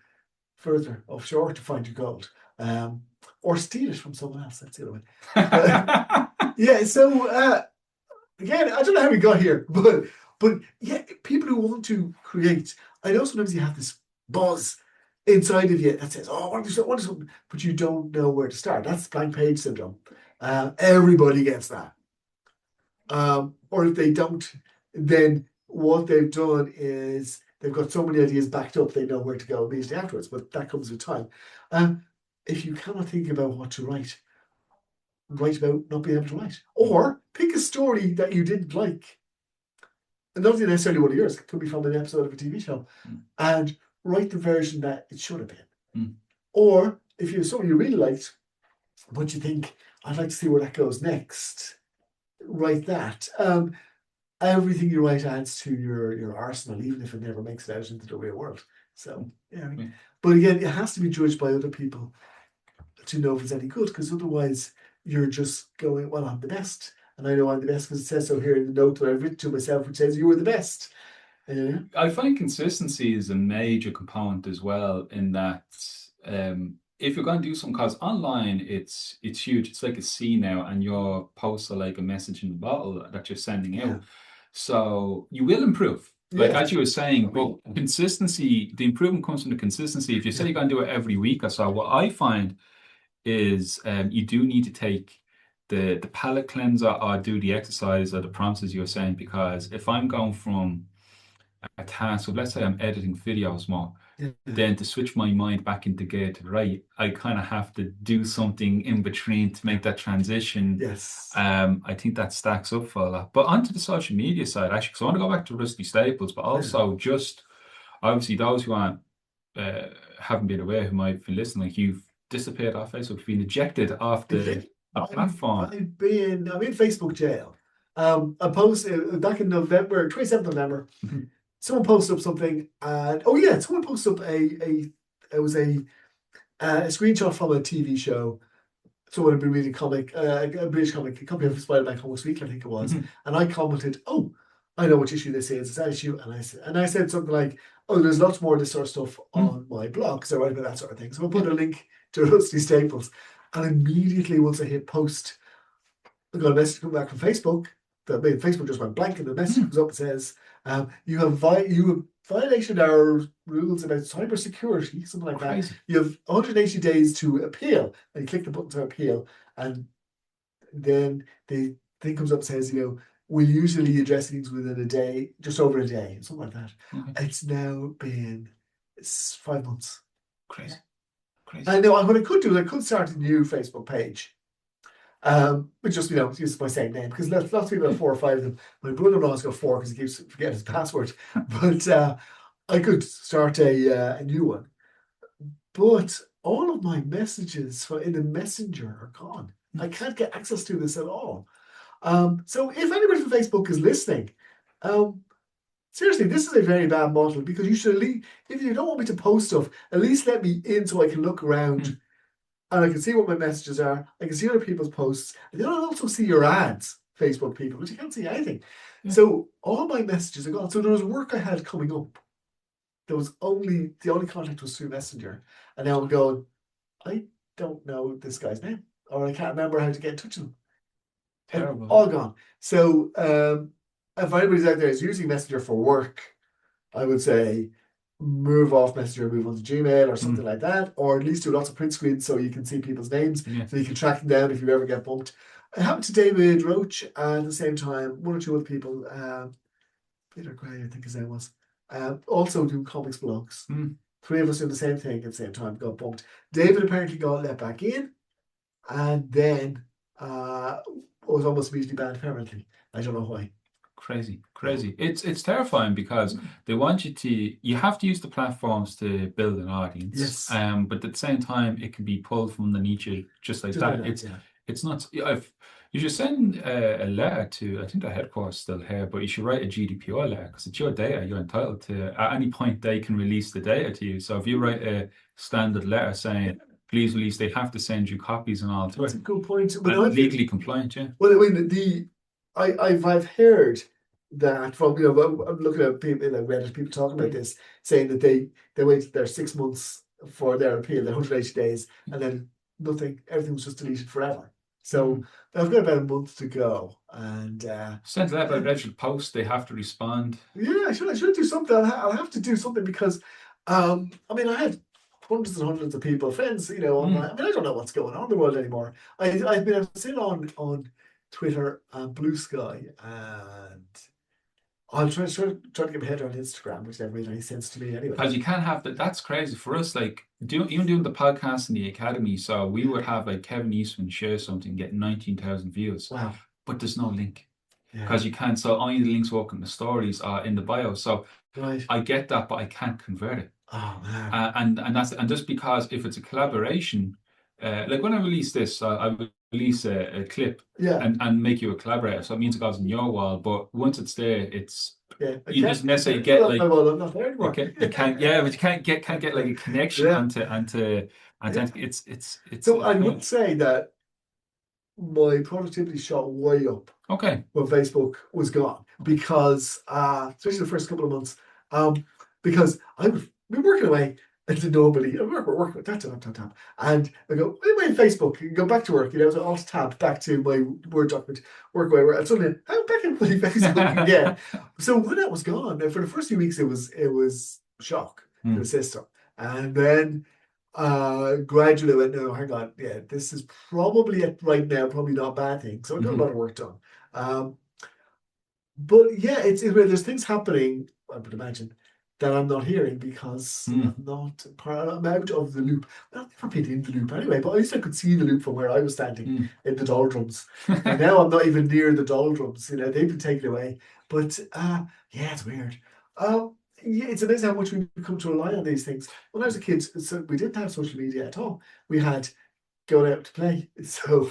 further offshore to find your gold, or steal it from someone else. That's the other way. So again, I don't know how we got here, but yeah, people who want to create. I know sometimes you have this buzz inside of you that says, "Oh, I want to do something," but you don't know where to start. That's blank page syndrome. Everybody gets that. Or if they don't, then what they've done is they've got so many ideas backed up, they know where to go immediately afterwards. But that comes with time. If you cannot think about what to write about not being able to write, or pick a story that you didn't like, and not necessarily one of yours. It could be from an episode of a TV show, and write the version that it should have been. Or if you have something you really liked, but you think, I'd like to see where that goes next, write that. Everything you write adds to your arsenal, even if it never makes it out into the real world. So but again, it has to be judged by other people to know if it's any good, because otherwise you're just going, well, I'm the best, and I know I'm the best because it says so here in the note that I've written to myself, which says you were the best. I find consistency is a major component as well, in that if you're going to do something, because online it's huge. It's like a sea now, and your posts are like a message in the bottle that you're sending out. So you will improve. Like as you were saying, but consistency, the improvement comes from the consistency. If you say you're going to do it every week or so, what I find is you do need to take the palate cleanser or do the exercise or the prompts as you were saying, because if I'm going from a task, so let's say I'm editing videos more, then to switch my mind back into gear to write, I kind of have to do something in between to make that transition. I think that stacks up for a lot. But onto the social media side, actually, because I want to go back to Rusty Staples, but also just obviously those who aren't haven't been aware, who might have been listening, like you've disappeared off Facebook, you've been ejected off the platform. I'm in Facebook jail. I posted back in November, 27th November. Someone posted up something, and someone posted up it was a screenshot from a TV show. Someone had been reading a British comic, a copy of Spider-Man Comics Weekly, I think it was, and I commented, "Oh, I know which issue this is. It's that issue," and I said something like, "Oh, there's lots more of this sort of stuff on my blog because I write about that sort of thing." So I put a link to Rusty Staples, and immediately once I hit post, I got a message come back from Facebook. Facebook just went blank, and the message comes up and says, "You have violated our rules about cybersecurity," something like that. You have 180 days to appeal, and you click the button to appeal, and then they thing comes up and says, we usually address things within a day, just over a day, something like that. Okay. It's now been 5 months. Crazy. Crazy. I know what I could do is I could start a new Facebook page. But just use my same name because lots of people have 4 or 5 of them. My brother-in-law's got 4 because he keeps forgetting his password. But I could start a new one. But all of my messages in the messenger are gone. I can't get access to this at all. So if anybody from Facebook is listening, seriously, this is a very bad model because you should at least, if you don't want me to post stuff, at least let me in so I can look around and I can see what my messages are. I can see other people's posts. And then I'll also see your ads, Facebook people, but you can't see anything. Yeah. So all my messages are gone. So there was work I had coming up. There was the only contact was through Messenger. And now I'm going, I don't know this guy's name, or I can't remember how to get in touch with him. Terrible. All gone. So if anybody's out there is using Messenger for work, I would say move off Messenger, move on to Gmail or something like that, or at least do lots of print screens so you can see people's names, so you can track them down if you ever get bumped. It happened to David Roach, and at the same time, 1 or 2 other people, Peter Gray, I think his name was, also do comics blogs. 3 of us doing the same thing at the same time, got bumped. David apparently got let back in, and then was almost immediately banned permanently. I don't know why. Crazy. It's terrifying because they want you have to use the platforms to build an audience. Yes. But at the same time, it can be pulled from underneath you just like that. It's not. You should send a letter to, I think the headquarters still here, but you should write a GDPR letter because it's your data. You're entitled to, at any point, they can release the data to you. So if you write a standard letter saying, please release, they have to send you copies and all. That's a good point. And legally compliant, yeah. Well, I mean, I've heard that from I'm looking at people like Reddit, people talking about this, saying that they waited their 6 months for their appeal, their 180 days, and then nothing, everything was just deleted forever. So I've got about a month to go, and send that by Reddit post. They have to respond. Yeah, I should do something. I'll have to do something because, I mean, I had hundreds and hundreds of people, friends, online. I mean, I don't know what's going on in the world anymore. I've been sitting on Twitter and Blue Sky, and I'm trying to get my head around Instagram, which never made any sense to me anyway. Because you can't have that. That's crazy for us. Like even doing the podcast in the academy, so we would have like Kevin Eastman share something, get 19,000 views. Wow! But there's no link because you can't. So only the links work in the stories are in the bio. So I get that, but I can't convert it. Oh man! And just because if it's a collaboration, like when I release this, I will release a clip and make you a collaborator. So it means it goes on your wall, but once it's there, it's you just necessarily get like I'm not there anymore. You can't, but you can't get like a connection onto it's. So I would say that my productivity shot way up. Okay. When Facebook was gone because especially the first couple of months, because I've been working away and nobody working with tap, and I go anyway Facebook, you go back to work, so alt tab back to my Word document, work away, and suddenly I'm back in bloody Facebook again. So when that was gone, for the first few weeks it was shock to the system, and then gradually went, no, hang on, this is probably right now, probably not a bad thing. So I got a lot of work done. But yeah, it's where there's things happening, I would imagine, that I'm not hearing because I'm out of the loop. I've never been in the loop anyway, but at least I could see the loop from where I was standing in the doldrums. And now I'm not even near the doldrums. They've been taken away. But it's weird. It's amazing how much we come to rely on these things. When I was a kid, so we didn't have social media at all. We had going out to play. So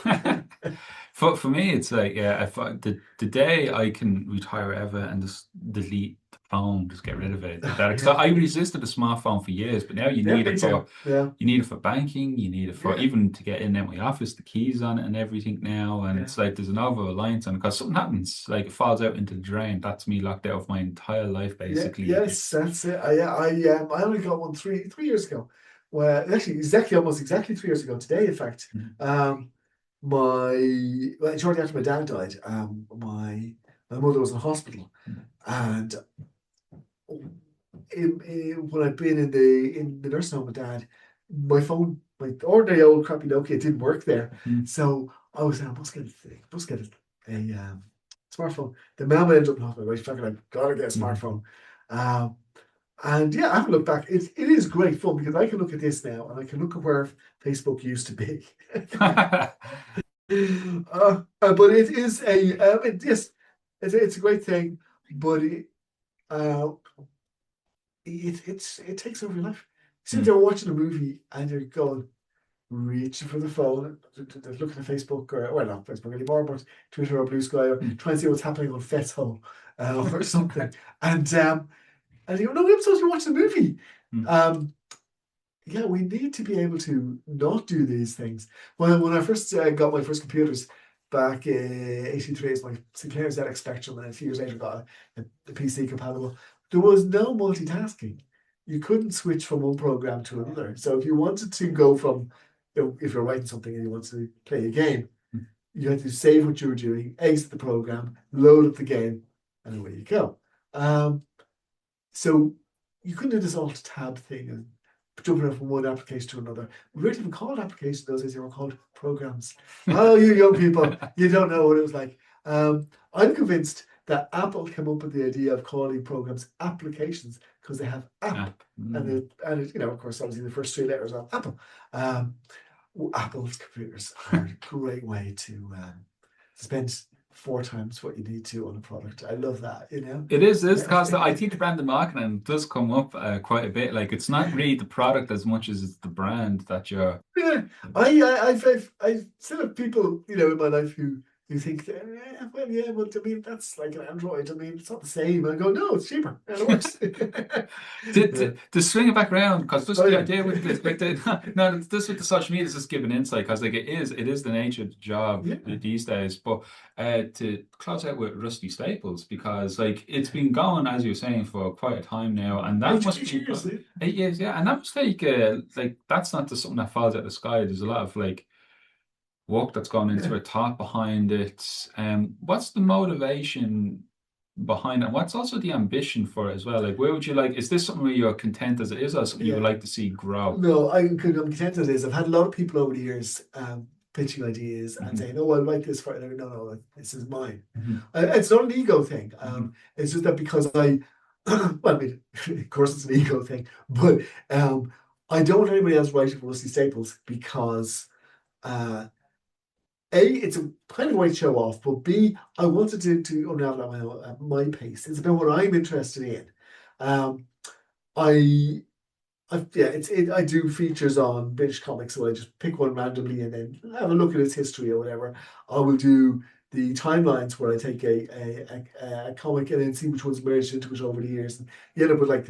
for me, it's like if the day I can retire ever and just delete the phone, just get rid of it. Because I resisted the smartphone for years, but now you need it for you need it for banking, you need it for even to get in and out my office, the keys on it and everything now. And it's like there's an over reliance on it because something happens, like it falls out into the drain. That's me locked out of my entire life basically. Yes, that's it. I only got one 3 years ago. Well, actually, almost exactly 3 years ago today, in fact. Shortly after my dad died, my mother was in hospital, and when I'd been in the nursing home with Dad, my phone, my ordinary old crappy Nokia, didn't work there. So I was saying, I must get a smartphone. The mom ended up in hospital. Right, fucking, I've got to get a Mhm. smartphone. Um, and yeah, I haven't looked back. It is great fun because I can look at this now and I can look at where Facebook used to be. But it is yes, it's a great thing, but uh, it takes over your life. Since Mm. you're watching a movie and you're going reaching for the phone, looking at Facebook or well, not Facebook anymore, but Twitter or Blue Sky, or Mm. trying to see what's happening on Fetho or something, and you know, no, I'm supposed to watch the movie. Mm. Um, yeah, we need to be able to not do these things. When I first got my first computers back in 83, it's my Sinclair ZX Spectrum, and a few years later got a PC compatible. There was no multitasking. You couldn't switch from one program to another. So if you wanted to go from, if you're writing something and you want to play a game, Mm. you had to save what you were doing, exit the program, load up the game, and away you go. So you couldn't do this alt tab thing and jumping from one application to another. We weren't even called applications those days, they were called programs. Oh, you young people, you don't know what it was like. I'm convinced that Apple came up with the idea of calling programs applications because they have app. App. Mm. You know, of course, obviously the first three letters of Apple. Um, Apple's computers are a great way to spend four times what you need to on a product. I love that, you know. It is because I think the brand and marketing does come up quite a bit. Like it's not really the product as much as it's the brand that you're. Yeah, I still have people, you know, in my life who think, well, yeah, well, I mean, that's like an Android. I mean, it's not the same. I go, no, it's cheaper and it works. Yeah. To swing it back around, because just Oh the yeah, idea with this, like no, this with the social media is just giving insight, because like it is the nature of the job yeah, these days. But to close out with Rusty Staples, because like it's been going, as you were saying, for quite a time now, and that must eight be years. Yeah. 8 years, yeah, and that must like that's not just something that falls out of the sky. There's a lot of like work that's gone Yeah. into it, thought behind it. What's the motivation behind it? What's also the ambition for it as well? Like, where would you like? Is this something where you're content as it is, or something you would Yeah. like to see grow? No, I'm content with this. I've had a lot of people over the years pitching ideas and Hmm. saying, "Oh, I like this for," and I go, "No, no, this is mine." Hmm. It's not an ego thing. Hmm. It's just that because well, I mean, of course, it's an ego thing, but I don't want anybody else writing for Rusty Staples because uh, A, it's a kind of way to show off, but B, I wanted to unravel at my pace. It's about what I'm interested in. Um, I yeah, I do features on British comics, so I just pick one randomly and then have a look at its history or whatever. I will do the timelines where I take a comic and then see which ones merged into it over the years. And you end up with like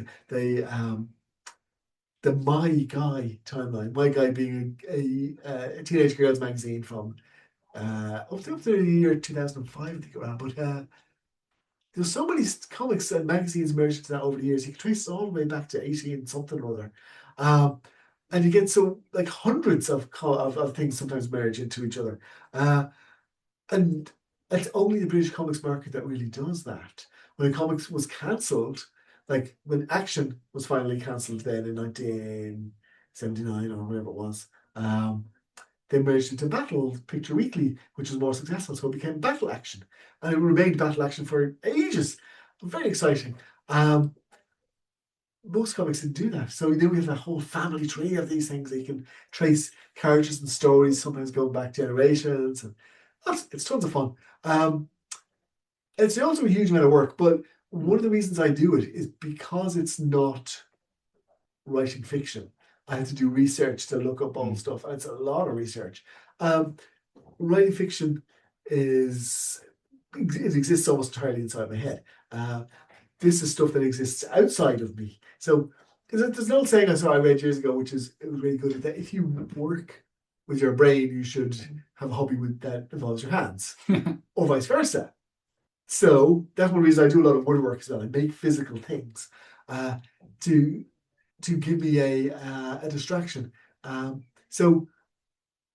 the My Guy timeline. My Guy being a teenage girls magazine from up to the year 2005, I think around. But there's so many comics and magazines merged into that over the years. You can trace it all the way back to 18 something or other. Um, and you get so like hundreds of things sometimes merge into each other. And it's only the British comics market that really does that. When comics was cancelled, like when Action was finally cancelled then in 1979 or whatever it was, they merged into Battle Picture Weekly, which was more successful, so it became Battle Action, and it remained Battle Action for ages. Very exciting. Most comics didn't do that, so then we have a whole family tree of these things that you can trace characters and stories, sometimes going back generations, and it's tons of fun. It's also a huge amount of work, but one of the reasons I do it is because it's not writing fiction. I have to do research to look up all the Mm. stuff, and it's a lot of research. Um, Writing fiction is it exists almost entirely inside my head. This is stuff that exists outside of me. So there's an old saying I read years ago, which is it was really good, that if you work with your brain, you should have a hobby that involves your hands, or vice versa. So that's one reason I do a lot of woodwork as well. I make physical things uh, to give me a distraction. So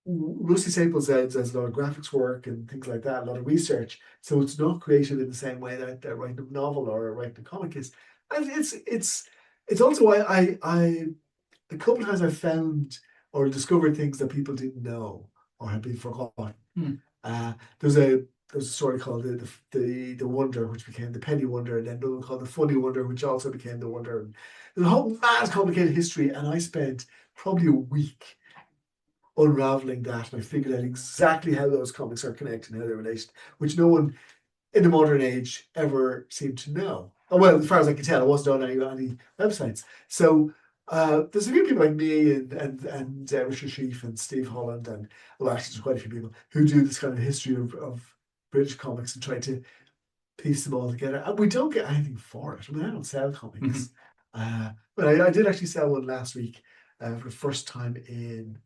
Rusty Staples does a lot of graphics work and things like that, a lot of research. So it's not created in the same way that writing a novel or writing a comic is. And it's also why I a couple of times I've found or discovered things that people didn't know or had been forgotten. Mm. There's there's a story called the Wonder, which became the Penny Wonder, and then another one called the Funny Wonder, which also became the Wonder. And there's a whole mad, complicated history, and I spent probably a week unraveling that, and I figured out exactly how those comics are connected and how they're related, which no one in the modern age ever seemed to know. Oh, well, as far as I can tell, it wasn't on any websites. So there's a few people like me and Richard Sheaf and Steve Holland, and well, actually, there's quite a few people who do this kind of history of British comics and try to piece them all together. And we don't get anything for it. I mean, I don't sell comics. But I did actually sell one last week for the first time in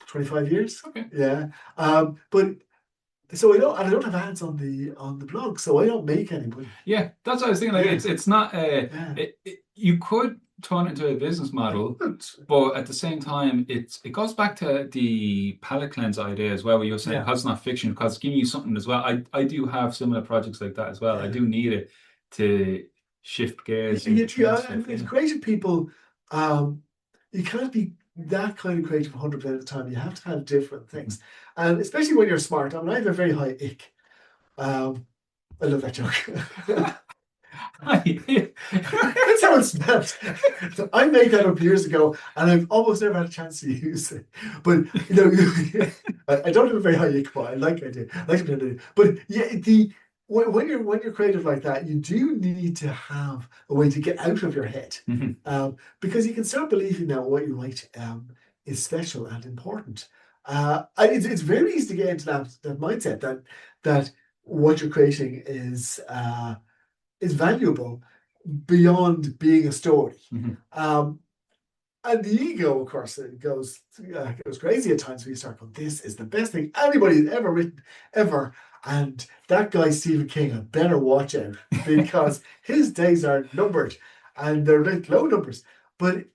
25 years. Okay. Yeah. But so I don't have ads on the blog, so I don't make any money. Yeah, that's what I was thinking. Like, it's not you could turn it into a business model, but at the same time, it goes back to the palate cleanse idea as well, where you're saying because it's not fiction, because it's giving you something as well. I do have similar projects like that as well. I do need it to shift gears. And creative people, you can't be that kind of creative 100% of the time. You have to have different things, and especially when you're smart. I mean, I have a very high ick. I love that joke. That's how it smells. I made that up years ago, and I've almost never had a chance to use it. But I don't have a very high ick, but I like to pretend I do. But yeah, when you're creative like that, you do need to have a way to get out of your head, because you can start believing that what you write is special and important. It's very easy to get into that mindset that what you're creating is valuable beyond being a story. And the ego, of course, it goes crazy at times when you start going, this is the best thing anybody's ever written, ever. And that guy, Stephen King, had better watch out because his days are numbered and they're like low numbers. But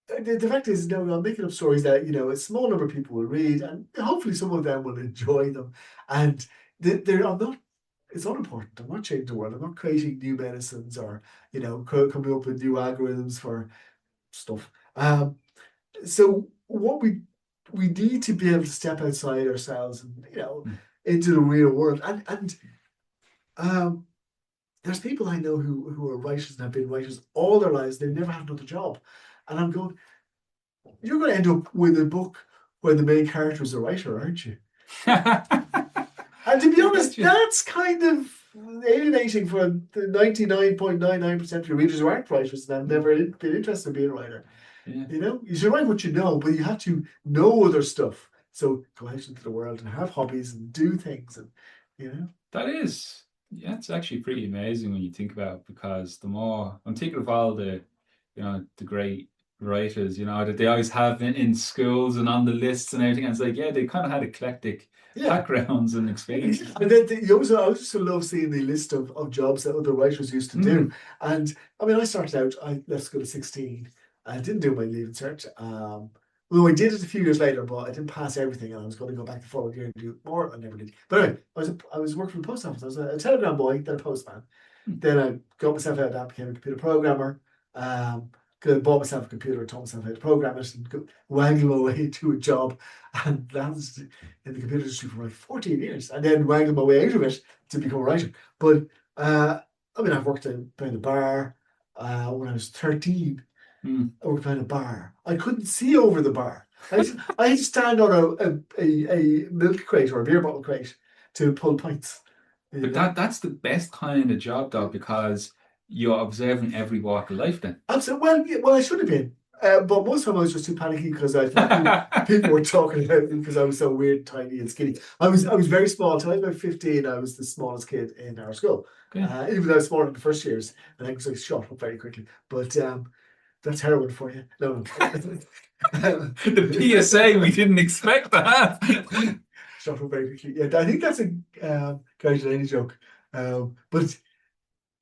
the fact is, I'm making up stories that, a small number of people will read, and hopefully some of them will enjoy them. And it's unimportant. I'm not changing the world. I'm not creating new medicines or, coming up with new algorithms for stuff. So what we need to be able to step outside ourselves and, into the real world. And there's people I know who are writers and have been writers all their lives. They've never had another job. And I'm going, you're going to end up with a book where the main character is a writer, aren't you? And to be honest, that's kind of alienating for the 99.99% of your readers who aren't writers and have never been interested in being a writer. Yeah. You should write what you know, but you have to know other stuff. So go out into the world and have hobbies and do things, and That is, it's actually pretty amazing when you think about it, because the more I'm thinking of all the, the great writers, that they always have in schools and on the lists and everything. And it's like, they kind of had eclectic backgrounds and experiences. And then I also love seeing the list of jobs that other writers used to do. And I mean, I started out, I left school at 16. I didn't do my Leaving Cert. Well, I did it a few years later, but I didn't pass everything, and I was going to go back the following year and do more. I never did. But anyway, I was working for the post office. I was a telegram boy, then a postman. Then I got myself out of that, became a computer programmer. Bought myself a computer, taught myself how to program it, and wangled my way to a job. And that was in the computer industry for like 14 years. And then wangled my way out of it to become a writer. But I've worked behind a bar when I was 13. I worked behind a bar. I couldn't see over the bar. I had to stand on a milk crate or a beer bottle crate to pull pints. But that's the best kind of job, though, because you're observing every walk of life then. Absolutely. Well, I should have been. But most of the time I was just too panicky because I thought people were talking about me because I was so weird, tiny and skinny. I was very small. Until I was about 15, I was the smallest kid in our school. Okay. Even though I was smaller in the first years, and I was shot up very quickly. But that's heroin for you. No. The PSA we didn't expect that. Shot up very quickly. Yeah, I think that's a Gary Delaney joke. But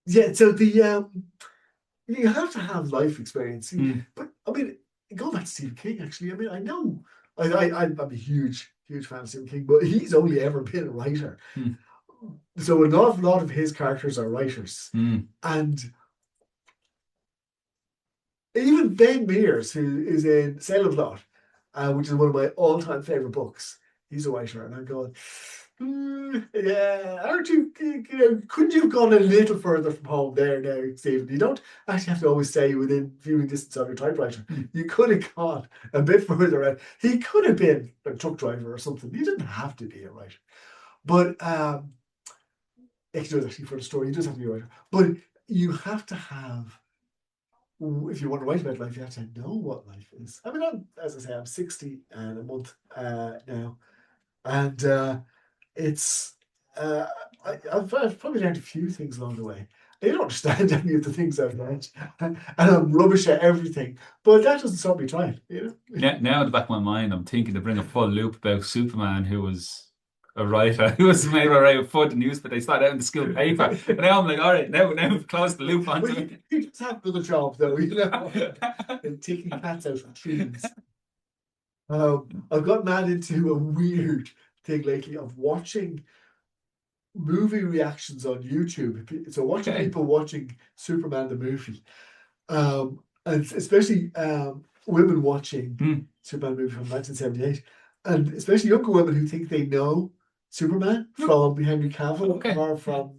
yeah, so you have to have life experience. But I mean, go back to Stephen King. Actually, I mean, I know I'm a huge fan of Stephen King, but he's only ever been a writer. So an awful lot of his characters are writers, and even Ben Mears, who is in Sail of Lot, which is one of my all-time favorite books, he's a writer, and I'm going, Yeah, aren't you, couldn't you have gone a little further from home there now, Stephen? You don't actually have to always stay within viewing distance of your typewriter. Hmm. You could have gone a bit further out. He could have been a truck driver or something. He didn't have to be a writer. But he does actually for the story, he does have to be a writer. But you have to have, if you want to write about life, you have to know what life is. I mean, as I say, I'm 60 and a month now. And it's uh, I've probably learned a few things along the way. I don't understand any of the things I've learned, and I'm rubbish at everything. But that doesn't stop me trying, you know. Now, in the back of my mind, I'm thinking to bring a full loop about Superman, who was a writer, who was made right for the news, but they started out in the school paper. And now I'm like, all right, now we've closed the loop Well, onto you just have another job though, you know, it. and taking cats out of trees. I've got mad into a weird thing lately of watching movie reactions on YouTube. So watching Okay. people watching Superman the movie, and especially women watching Hmm. Superman movie from 1978, and especially younger women who think they know Superman from Henry Cavill Okay. or from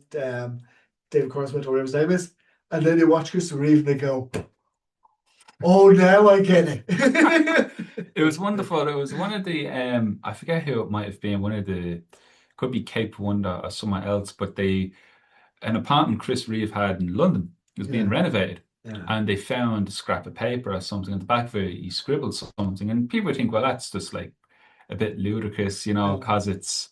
David Cornsmith or whatever his name is, and then they watch Christopher Reeve and they go, "Oh, now I get it." It was wonderful. It was one of the I forget who it might have been, one of the could be Cape Wonder or someone else, but they an apartment Chris Reeve had in London was being Yeah, renovated. yeah, And they found a scrap of paper or something at the back of it. He scribbled something, and people would think, well, that's just like a bit ludicrous, yeah, because it's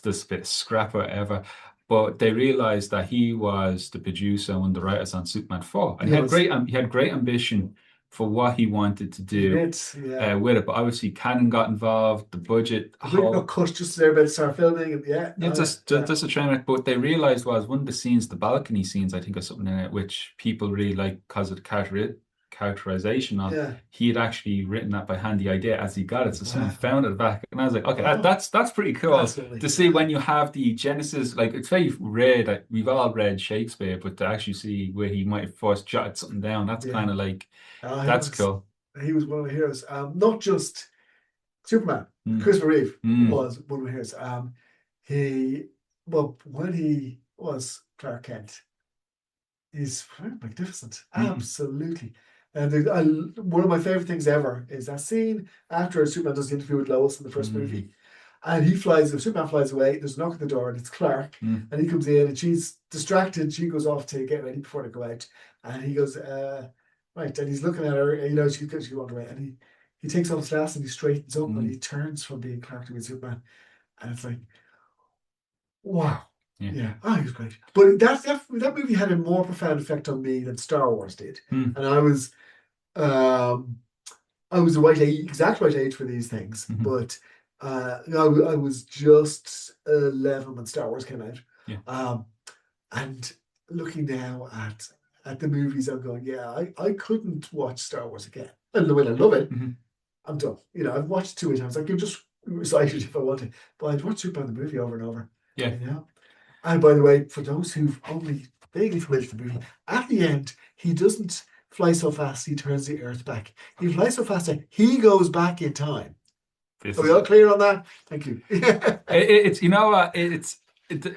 just a bit of scrap or whatever. But they realized that he was the producer and one of the writers on Superman 4, and he was. he had great ambition for what he wanted to He do did, yeah. with it. But obviously, Canon got involved, the budget, The movie got whole cut just as they're about to start filming, and yeah, yeah, oh yeah, yeah, just a train wreck. But they realized was one of the scenes, the balcony scenes, I think, or something in it, which people really like because of the characterization of. yeah. He had actually written that by hand, the idea as he got it. So someone Wow. found it back, and I was like, okay, Oh, that's pretty cool that's lovely. to see Yeah, when you have the genesis. Like it's very rare that we've all read Shakespeare, but to actually see where he might have first jotted something down, that's yeah. kind of like He that's was cool. he was one of my heroes. Not just Superman. Mm, Christopher Reeve mm, was one of my heroes. He well when he was Clark Kent, he's magnificent. mm, Absolutely. And one of my favorite things ever is that scene after Superman does the interview with Lois in the first mm, movie. And he flies, if Superman flies away, there's a knock at the door, and it's Clark. mm, And he comes in, and she's distracted. She goes off to get ready before they go out. And he goes, right. And he's looking at her, and, she's going away. And he takes off his glasses and he straightens up and mm, he turns from being Clark to being Superman. And it's like, wow. yeah. Yeah, he was great. But that movie had a more profound effect on me than Star Wars did. Mm, And um, I was the right age, exact right age for these things, mhm, but I was just 11 when Star Wars came out. yeah. Um, and looking now at the movies, I'm going, yeah, I couldn't watch Star Wars again. And the way I love it, Mhm. I'm done. I've watched it too many times. I could just recite it if I wanted, but I'd watch Superman the movie over and over. Yeah. You know. And by the way, for those who've only vaguely familiar with the movie, at the end, he doesn't fly so fast he turns the Earth back. He flies so fast that he goes back in time. This Are we is all clear on that? Thank you. it's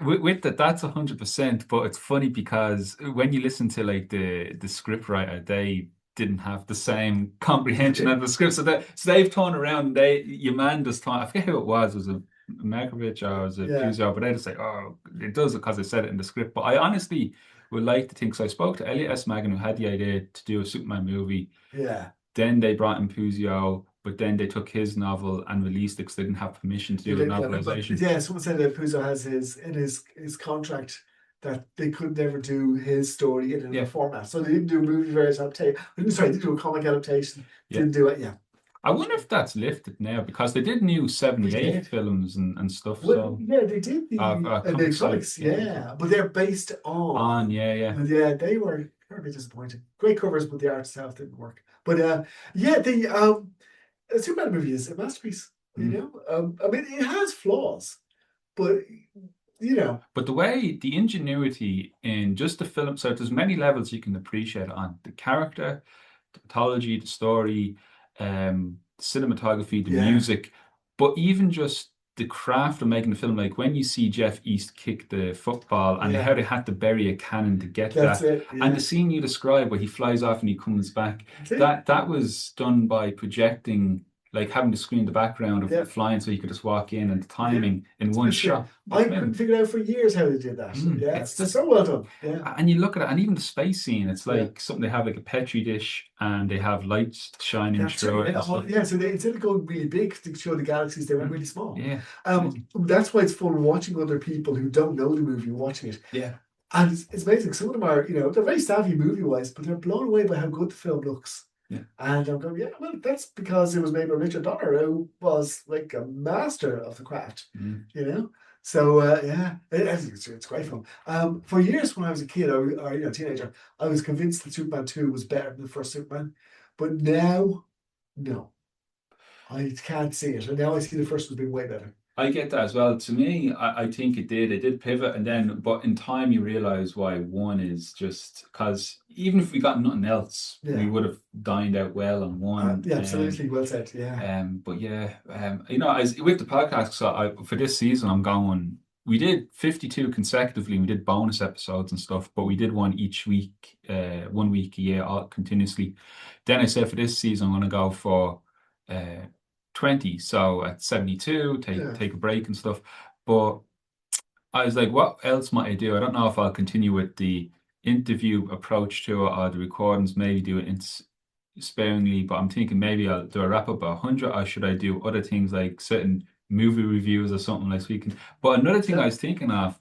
what with that that's 100%. But it's funny because when you listen to like the script writer, they didn't have the same comprehension of the script, so they've turned around. And Yamanda just thought, I forget who it was it Markovich or was it Yeah, Puzo, but they just say, oh, it does it because they said it in the script. But I honestly would like to think so. I spoke to Elliot S. Magan, who had the idea to do a Superman movie. yeah. Then they brought in Puzo, but then they took his novel and released it because they didn't have permission to They do a did, yeah, but novelization. yeah, someone said that Puzo has his contract that they could never do his story in another Yeah, format. So they didn't do a movie variant adaptation. Sorry, they didn't do a comic adaptation. yeah. Didn't do it. Yeah, I wonder if that's lifted now because they did new they 78 did. films and stuff. Well, So, yeah, they did the comic site, comics, yeah. yeah, but they're based On, on. yeah, yeah. But yeah, they were a bit disappointing. Great covers, but the art itself didn't work. But yeah, the Superman movie is a masterpiece. Mm. I mean, it has flaws, but But the way the ingenuity in just the film, so there's many levels you can appreciate it on the character, the mythology, the story, cinematography, the yeah, music, but even just the craft of making the film, like when you see Jeff East kick the football and Yeah, how they had to bury a cannon to get that's that, it. and the Yeah. scene you describe where he flies off and he comes back, See? that was done by projecting, like having the screen in the background of Yeah. him flying so you could just walk in, and the Yeah. timing in one It's great. shot. I It's couldn't amazing. figure out for years how they did that. Yeah, It's it's just, so well done. Yeah. and you look at it, and even the space scene, it's Yeah. like something they have like a petri dish, and they have lights shining That's right. through it Yeah, and stuff. yeah, so they, instead of going really big to show the galaxies, they went Mm. really small. Yeah, it's amazing. That's why it's fun watching other people who don't know the movie watching it. Yeah. And it's amazing. Some of them are, they're very savvy movie-wise, but they're blown away by how good the film looks. Yeah. And I'm going, yeah, well, that's because it was made by Richard Donner, who was like a master of the craft, Mm. So yeah, it's great fun. For years when I was a kid or teenager, I was convinced that Superman 2 was better than the first Superman, but now, no, I can't see it, and now I see the first one's been way better. I get that as well. To me, I think it did. It did pivot, and then, but in time, you realize why one is just because even if we got nothing else, we Yeah, would have dined out well on one. yeah, absolutely, well said. Yeah, But yeah, as with the podcast, so for this season, I'm going. We did 52 consecutively. We did bonus episodes and stuff, but we did one each week, 1 week a year, all continuously. Then I said for this season, I'm going to go for uh, 20. So at 72, yeah, take a break and stuff. But I was like, what else might I do? I don't know if I'll continue with the interview approach to it or the recordings, maybe do it in sparingly, but I'm thinking maybe I'll do a wrap up at 100, or should I do other things like certain movie reviews or something like speaking. But another thing I yeah, was thinking of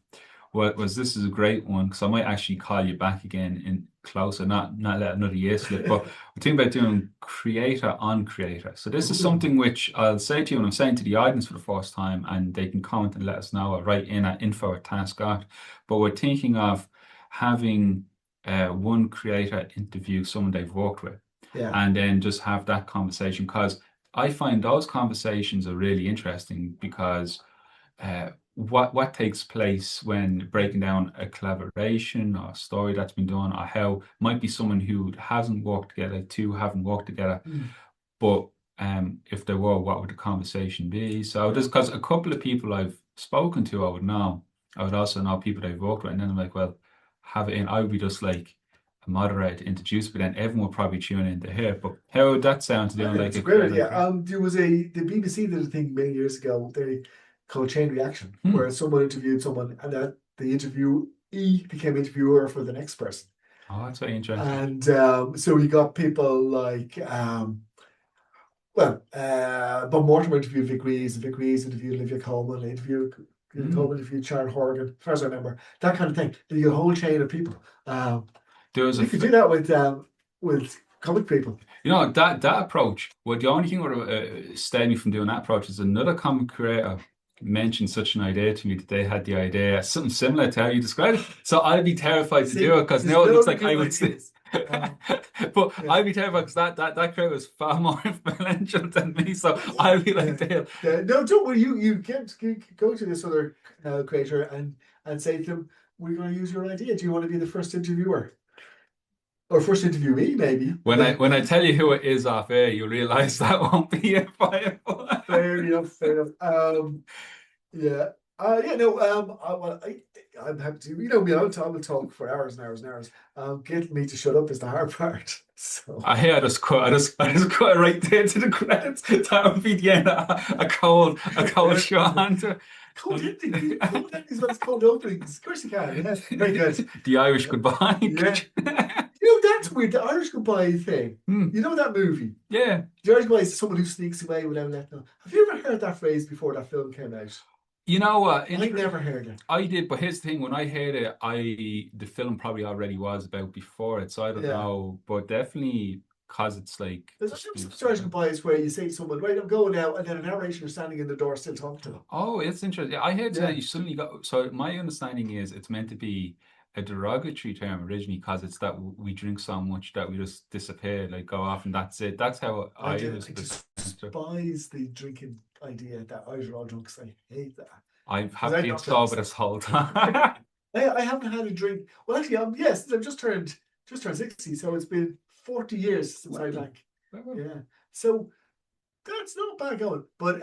was this is a great one because I might actually call you back again in closer, not let another year slip. But we're thinking about doing creator on creator. So this is Ooh, something which I'll say to you, and I'm saying to the audience for the first time, and they can comment and let us know or write in at info@task. But we're thinking of having one creator interview someone they've worked with yeah, and then just have that conversation because I find those conversations are really interesting because what takes place when breaking down a collaboration or a story that's been done or how might be someone who hasn't worked together, two haven't worked together, mm, but if there were, what would the conversation be? So yeah, just because a couple of people I've spoken to, I would know. I would also know people they've worked with, and then I'm like, well, have it in. I would be just like a moderator to introduce, but then everyone would probably tune in to hear. But how would that sound to I doing think like it's a a great creative? idea. There was the BBC did a thing many years ago. They called Chain Reaction, Hmm. where someone interviewed someone, and that the interviewee became interviewer for the next person. Oh, that's very interesting. And so we got people like, Bob Mortimer interviewed Vic Reeves interviewed Olivia Colman, Olivia Hmm. Colman interviewed Sharon Horgan, as far as I remember, that kind of thing. And you get a whole chain of people. There was a You could do that with comic people. that approach. Well, the only thing that would stay me from doing that approach is another comic creator mentioned such an idea to me that they had the idea something similar to how you described it. So I'd be terrified to do See, it because there's now it looks no like I good would say. ideas. Um, But yeah. I'd be terrified because that creator was far more influential than me. So I'd be like, Yeah. Dale, Yeah. No, don't worry. You can't go to this other creator and say to them, "We're going to use your idea. Do you want to be the first interviewer or first interviewee, maybe?" Yeah. when I tell you who it is off air, you'll realize that won't be viable. Fair enough. Fair enough. Yeah. Yeah. No. I'm happy to. You know me. I will talk for hours and hours and hours. Getting me to shut up is the hard part. So. I I just cut it right there to the credits. That would be the end. A cold Yeah. shot onto Cold ending. You can cold endings when it's cold openings. Of course you can. Yeah. Very good. the Irish goodbye. Yeah. You know, that's weird. The Irish Goodbye thing. Hmm. You know that movie? Yeah. The Irish Goodbye is someone who sneaks away without letting them. Have you ever heard that phrase before that film came out? You know what? I never heard it. I did, but here's the thing: when I heard it, the film probably already was about before it, so I don't Yeah. know. But definitely, cause it's like There's some Irish Goodbyes where you say to someone, right, I'm going now, and then an hour later you're standing in the door still talking to them. Oh, it's interesting. I heard that Yeah. you suddenly got. So my understanding is it's meant to be a derogatory term originally because it's that we drink so much that we just disappear, like go off, and that's it. That's how I was. I despise the drinking idea that Irish are all drunks. I hate that. I Because have I'm been not drunk. sober this whole time. I haven't had a drink. Well, actually, yes, I've just turned 60, so it's been 40 years since I Wow. drank. Wow. Yeah. So that's not bad going. But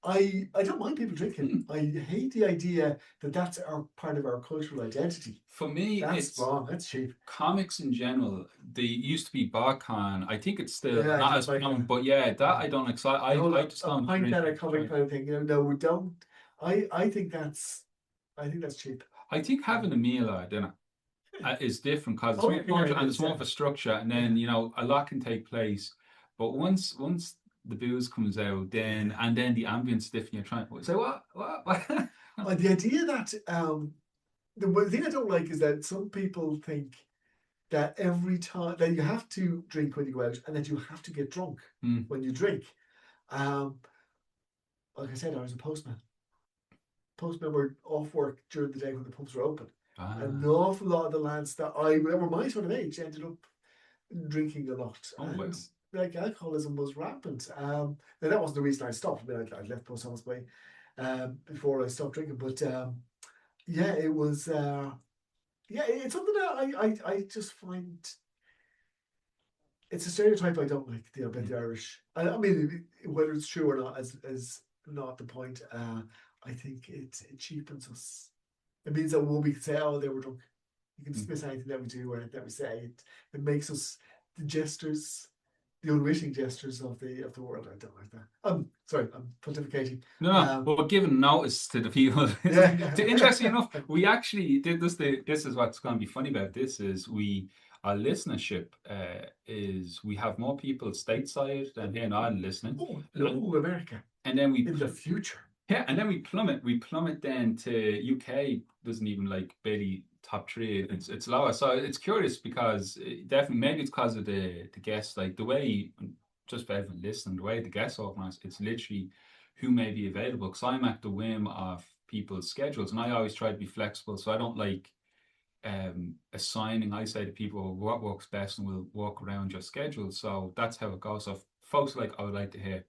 I don't mind people drinking. I hate the idea that that's our part of our cultural identity. For me, That's it's wrong. That's cheap. comics in general. They used to be BotCon. I think it's still Yeah, I not don't as like predominant, that. but yeah, that Yeah. I don't excite. The whole I just a don't pint drink at a it. comic kind of thing. No, we don't. I think that's cheap. I think Yeah. having a meal or dinner is different because it's Oh more yeah, culture it and it's is. more Yeah, of a structure, and then yeah, a lot can take place. But once the booze comes out, then yeah. and then the ambience stiff, and you're trying to say what? The idea that the one thing I don't like is that some people think that every time that you have to drink when you go out and that you have to get drunk Hmm. when you drink. Um, like I said, I was a postman. Postmen were off work during the day when the pubs were open. An Ah, awful lot of the lads that I were my sort of age ended up drinking a lot, oh and well. like alcoholism was rampant. Now that wasn't the reason I stopped. I mean, I left post office way before I stopped drinking, but yeah, it was. Yeah, it's something that I just find it's a stereotype I don't like about Hmm. the Irish. I mean, whether it's true or not is not the point. I think it cheapens us. It means that when we can say, "Oh, they were drunk," you can Hmm. dismiss anything that we do or that we say. It makes us the jesters, the unwitting jesters of the world. I don't like that. Sorry, I'm pontificating. No, no, Um, but giving notice to the people. Interesting yeah, enough, we actually did this. This is what's going to be funny about this is our listenership is we have more people stateside than here in Ireland listening, oh no, America and then in the future. yeah, and then we plummet. We plummet then to UK doesn't even like barely top three. It's lower. So it's curious because definitely maybe it's because of the guests, like the way just for everyone listening, the way the guests organize, it's literally who may be available. Because I'm at the whim of people's schedules, and I always try to be flexible. So I don't like assigning. I say to people what works best, and we'll walk around your schedule. So that's how it goes. So folks like I would like to hear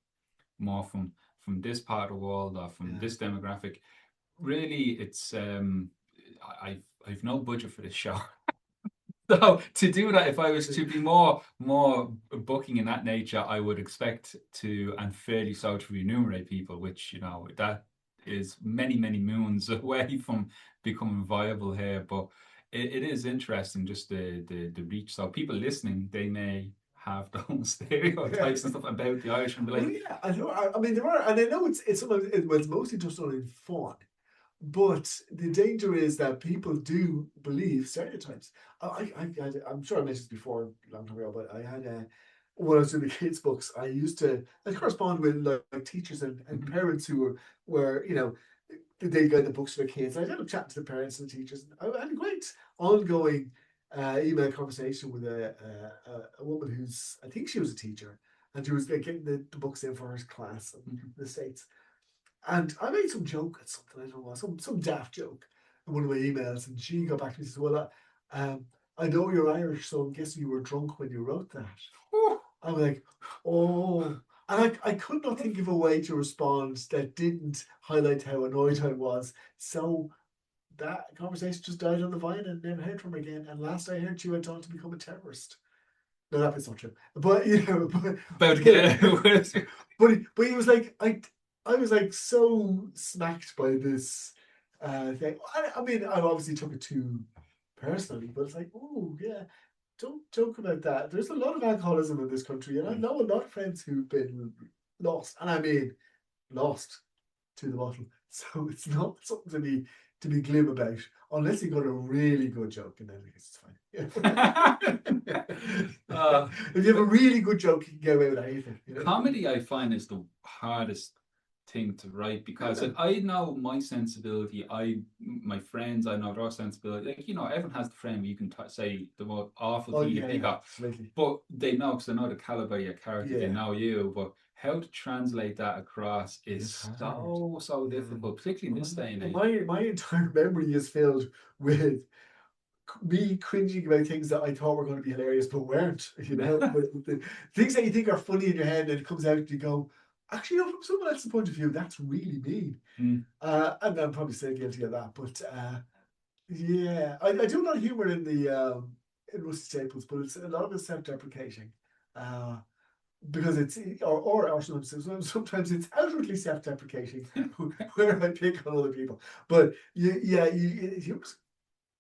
more from this part of the world or from Yeah. this demographic. Really, it's I've no budget for this show. So to do that, if I was to be more booking in that nature, I would expect to and fairly so to remunerate people, which that is many moons away from becoming viable here. But it is interesting just the reach. So people listening, they may have their own stereotypes and stuff about the Irish and be Well, like, yeah, I know. I mean, there are, and I know it's sometimes well, it's mostly just done in fun. But the danger is that people do believe stereotypes. I'm sure I mentioned this before a long time ago, but I had when I was doing the kids' books, I correspond with like teachers and mhm, parents who were they got the books for the kids. I ended up chatting to the parents and the teachers. I had a great ongoing email conversation with a woman who's I think she was a teacher and she was like, getting the books in for her class in mhm. the States. And I made some joke at something, I don't know, some daft joke in one of my emails, and she got back to me and said, "Well, I know you're Irish, so I'm guessing you were drunk when you wrote that." Whew. I'm like, "Oh," and I could not think of a way to respond that didn't highlight how annoyed I was. So that conversation just died on the vine and never heard from her again. And last I heard, she went on to become a terrorist. No, that's not true. But About to but get but he was like I was like so smacked by this thing. I mean, I obviously took it too personally, but it's like, oh yeah, don't joke about that. There's a lot of alcoholism in this country, and I know a lot of friends who've been lost, and I mean lost to the bottle. So it's not something to be glib about, unless you got a really good joke, and then I guess it's fine. uh, If you have a really good joke, you can get away with anything. comedy. I find is the hardest thing to write because like I know my sensibility. My friends, I know their sensibility. Like everyone has the friend where you can say the most awful Oh thing you yeah, think yeah, of, absolutely. but they know because they know the caliber of your character. They Yeah, know you, but how to translate that across it's is hard. so Yeah. difficult, particularly in this day and age. My entire memory is filled with me cringing about things that I thought were going to be hilarious but weren't. But the things that you think are funny in your head and it comes out and you go, actually, no, from someone else's point of view, that's really mean. Mm. And I'm probably still guilty of that. But yeah, I do a lot of humor in Rusty Staples, but it's a lot of it's self-deprecating. Uh, because it's or sometimes it's outwardly self-deprecating where I pick on other people. But humor's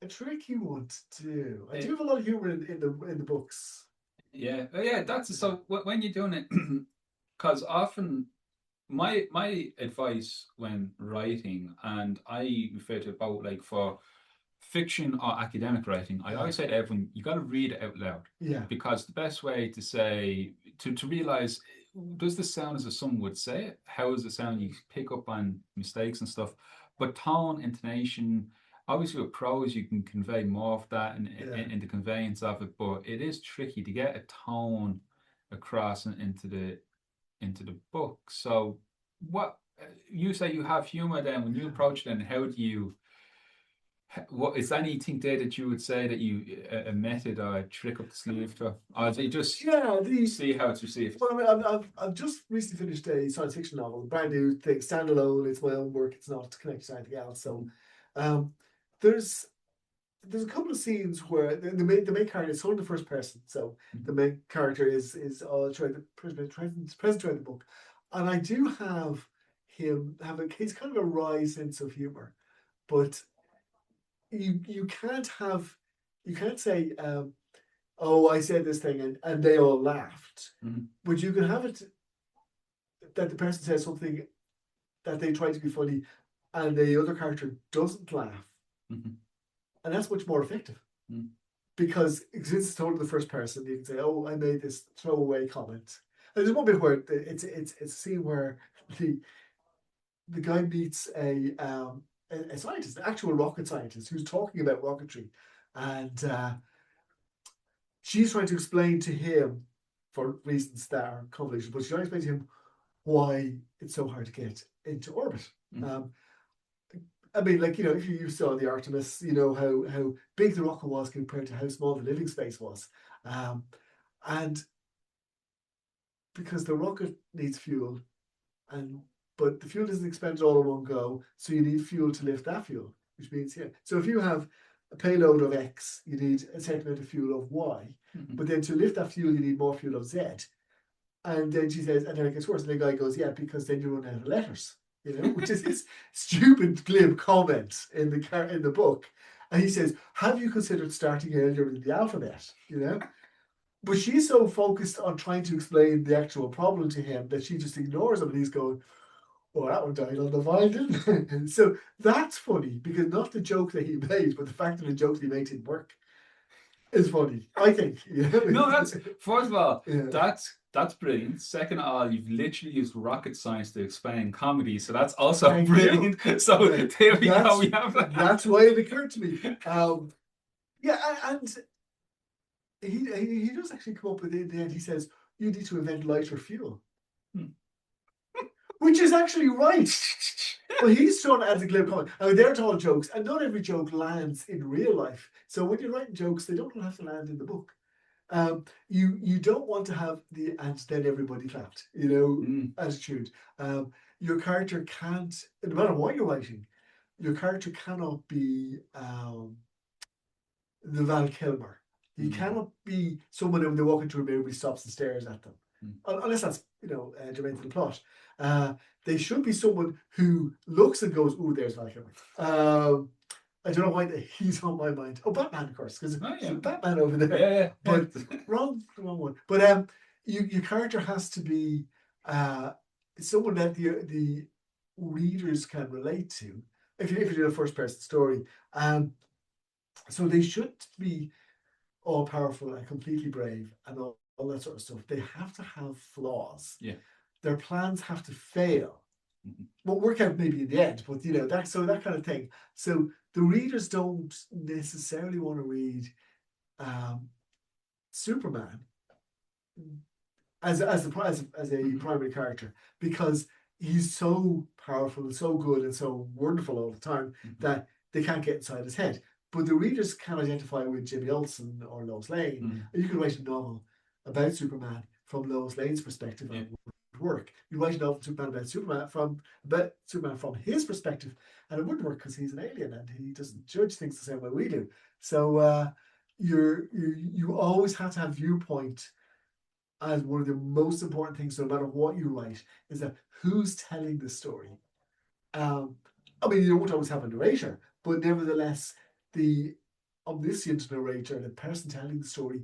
a tricky one to do. I do have a lot of humor in the books. Yeah, that's so when you're doing it, because often my advice when writing, and I refer to about like for fiction or academic writing, I Yeah, always say to everyone, you got to read it out loud yeah, because the best way to say to realize does this sound as if someone would say it? How does it sound? You pick up on mistakes and stuff, but tone, intonation. Obviously, with prose, you can convey more of that yeah. in the conveyance of it, but it is tricky to get a tone across into the book. So, what you say you have humor then when you approach it, and how do you? What is anything there that you would say that you a method or a trick up the sleeve for, or do you just Yeah, see how it's received? well, I mean, I've just recently finished a science fiction novel, a brand new thing, standalone. It's my own work. It's not connected to anything else. So, um, there's there's a couple of scenes where the main character is told in the first person. So the Mhm. main character is throughout the present throughout the book, and I do have him have a he's kind of a wry sense of humor, but you can't say oh, I said this thing and they all laughed. Mhm. But you can have it that the person says something that they try to be funny and the other character doesn't laugh. Mhm. And that's much more effective. Mhm. Because since it's told in the first person, you can say, "Oh, I made this throwaway comment." And there's one bit where it's a scene where the guy meets a scientist, an actual rocket scientist, who's talking about rocketry, and she's trying to explain to him for reasons that are convoluted, but she's trying to explain to him why it's so hard to get into orbit. Mhm. Um, I mean, like if you saw the Artemis, you know how big the rocket was compared to how small the living space was, um, and because the rocket needs fuel, and but the fuel isn't expended all in one go, so you need fuel to lift that fuel, which means So if you have a payload of X, you need a certain amount of fuel of Y, Mhm. but then to lift that fuel, you need more fuel of Z. And then she says, and then it gets worse. And the guy goes, yeah, because then you run out of letters, which is this stupid glib comment in the book. And he says, have you considered starting earlier in the alphabet? But she's so focused on trying to explain the actual problem to him that she just ignores him, and he's going, "Oh, that one died on the vine, didn't it?" So that's funny because not the joke that he made, but the fact that the joke he made didn't work is funny. I think. No, that's first of all, Yeah. that's brilliant. Second of all, you've literally used rocket science to explain comedy, so that's also Thank you. brilliant. So Yeah, there we go. We have that's why it occurred to me. Yeah, and he does actually come up with it in the end. He says you need to invent lighter fuel, which is actually right. But he's thrown it as a glib comment. I mean, they're all jokes, and not every joke lands in real life. So when you're writing jokes, they don't have to land in the book. You don't want to have the and then everybody clapped, Mm, attitude. Your character can't, no matter what you're writing, your character cannot be the Val Kilmer. He mm, cannot be someone when they walk into a room, everybody stops and stares at them, mm. unless that's germane to the plot. Uh, they should be someone who looks and goes, "Oh, there's Val Kilmer." I don't know why he's on my mind. Oh, Batman, of course, because Oh there's a yeah, Batman over there. yeah, But yeah. wrong one. But your character has to be uh someone that the readers can relate to. If you do a first person story, so they should be all powerful and completely brave and all that sort of stuff. They have to have flaws. Yeah. Their plans have to fail. Mhm. Won't work out maybe in the end, but that kind of thing. So the readers don't necessarily want to read um, Superman as a Mhm. primary character because he's so powerful and so good and so wonderful all the time Mhm. that they can't get inside his head. But the readers can identify with Jimmy Olsen or Lois Lane, Mhm. and you can write a novel about Superman from Lois Lane's perspective Yeah. and it would work. You write a novel about Superman from his perspective, and it wouldn't work because he's an alien and he doesn't judge things the same way we do. So you always have to have viewpoint as one of the most important things, no matter what you write, is that who's telling the story. Um, I mean, you don't always have a narrator, but nevertheless, the omniscient narrator, the person telling the story,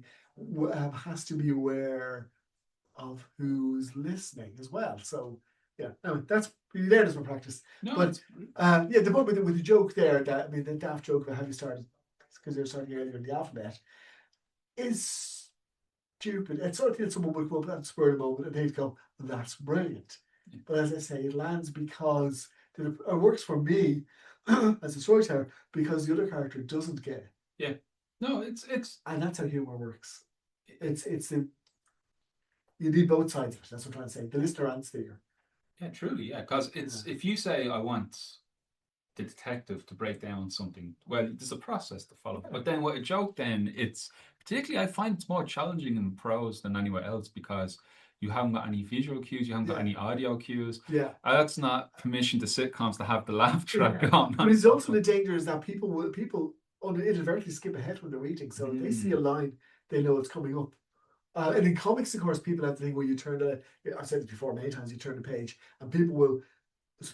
has to be aware of who's listening as well. So, yeah, no, that's really there as for practice. No, But yeah, the point with the joke there, that I mean, the daft joke about how you started, because you're starting earlier in the alphabet, is stupid. It's sort of thing that someone would come up and spur a moment and they'd go, that's brilliant. But as I say, it lands because it works for me as a storyteller because the other character doesn't get it. yeah. No, and that's how humor works. You need both sides of it. That's what I'm trying to say. The listener and speaker. yeah, truly, yeah. Because it's if you say I want the detective to break down something, well, there's a process to follow. But then with a joke, then it's particularly I find it's more challenging in prose than anywhere else because you haven't got any visual cues, you haven't got any audio cues. Yeah. That's not permission to sitcoms to have the laugh track on. But it's also the danger is that people inadvertently skip ahead when they're reading. So if they see a line, they know it's coming up. And in comics, of course, people have the thing where you I've said it before many times, you turn the page and people will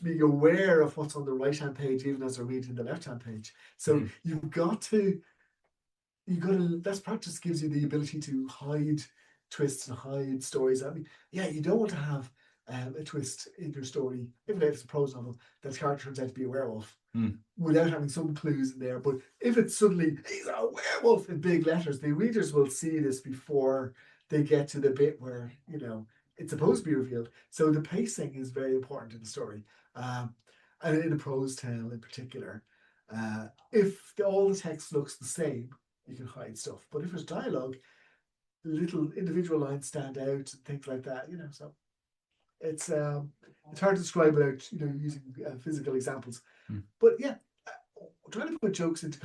be aware of what's on the right-hand page even as they're reading the left-hand page. So that's practice gives you the ability to hide twists and hide stories. I mean, yeah, you don't want to have a twist in your story, even if it's a prose novel, that the character turns out to be a werewolf without having some clues in there. But if it's suddenly, he's a werewolf in big letters, the readers will see this before they get to the bit where, it's supposed to be revealed. So the pacing is very important in the story. And in a prose tale in particular. If all the text looks the same, you can hide stuff. But if there's dialogue, little individual lines stand out and things like that, so it's hard to describe without using physical examples. But yeah, trying to put jokes into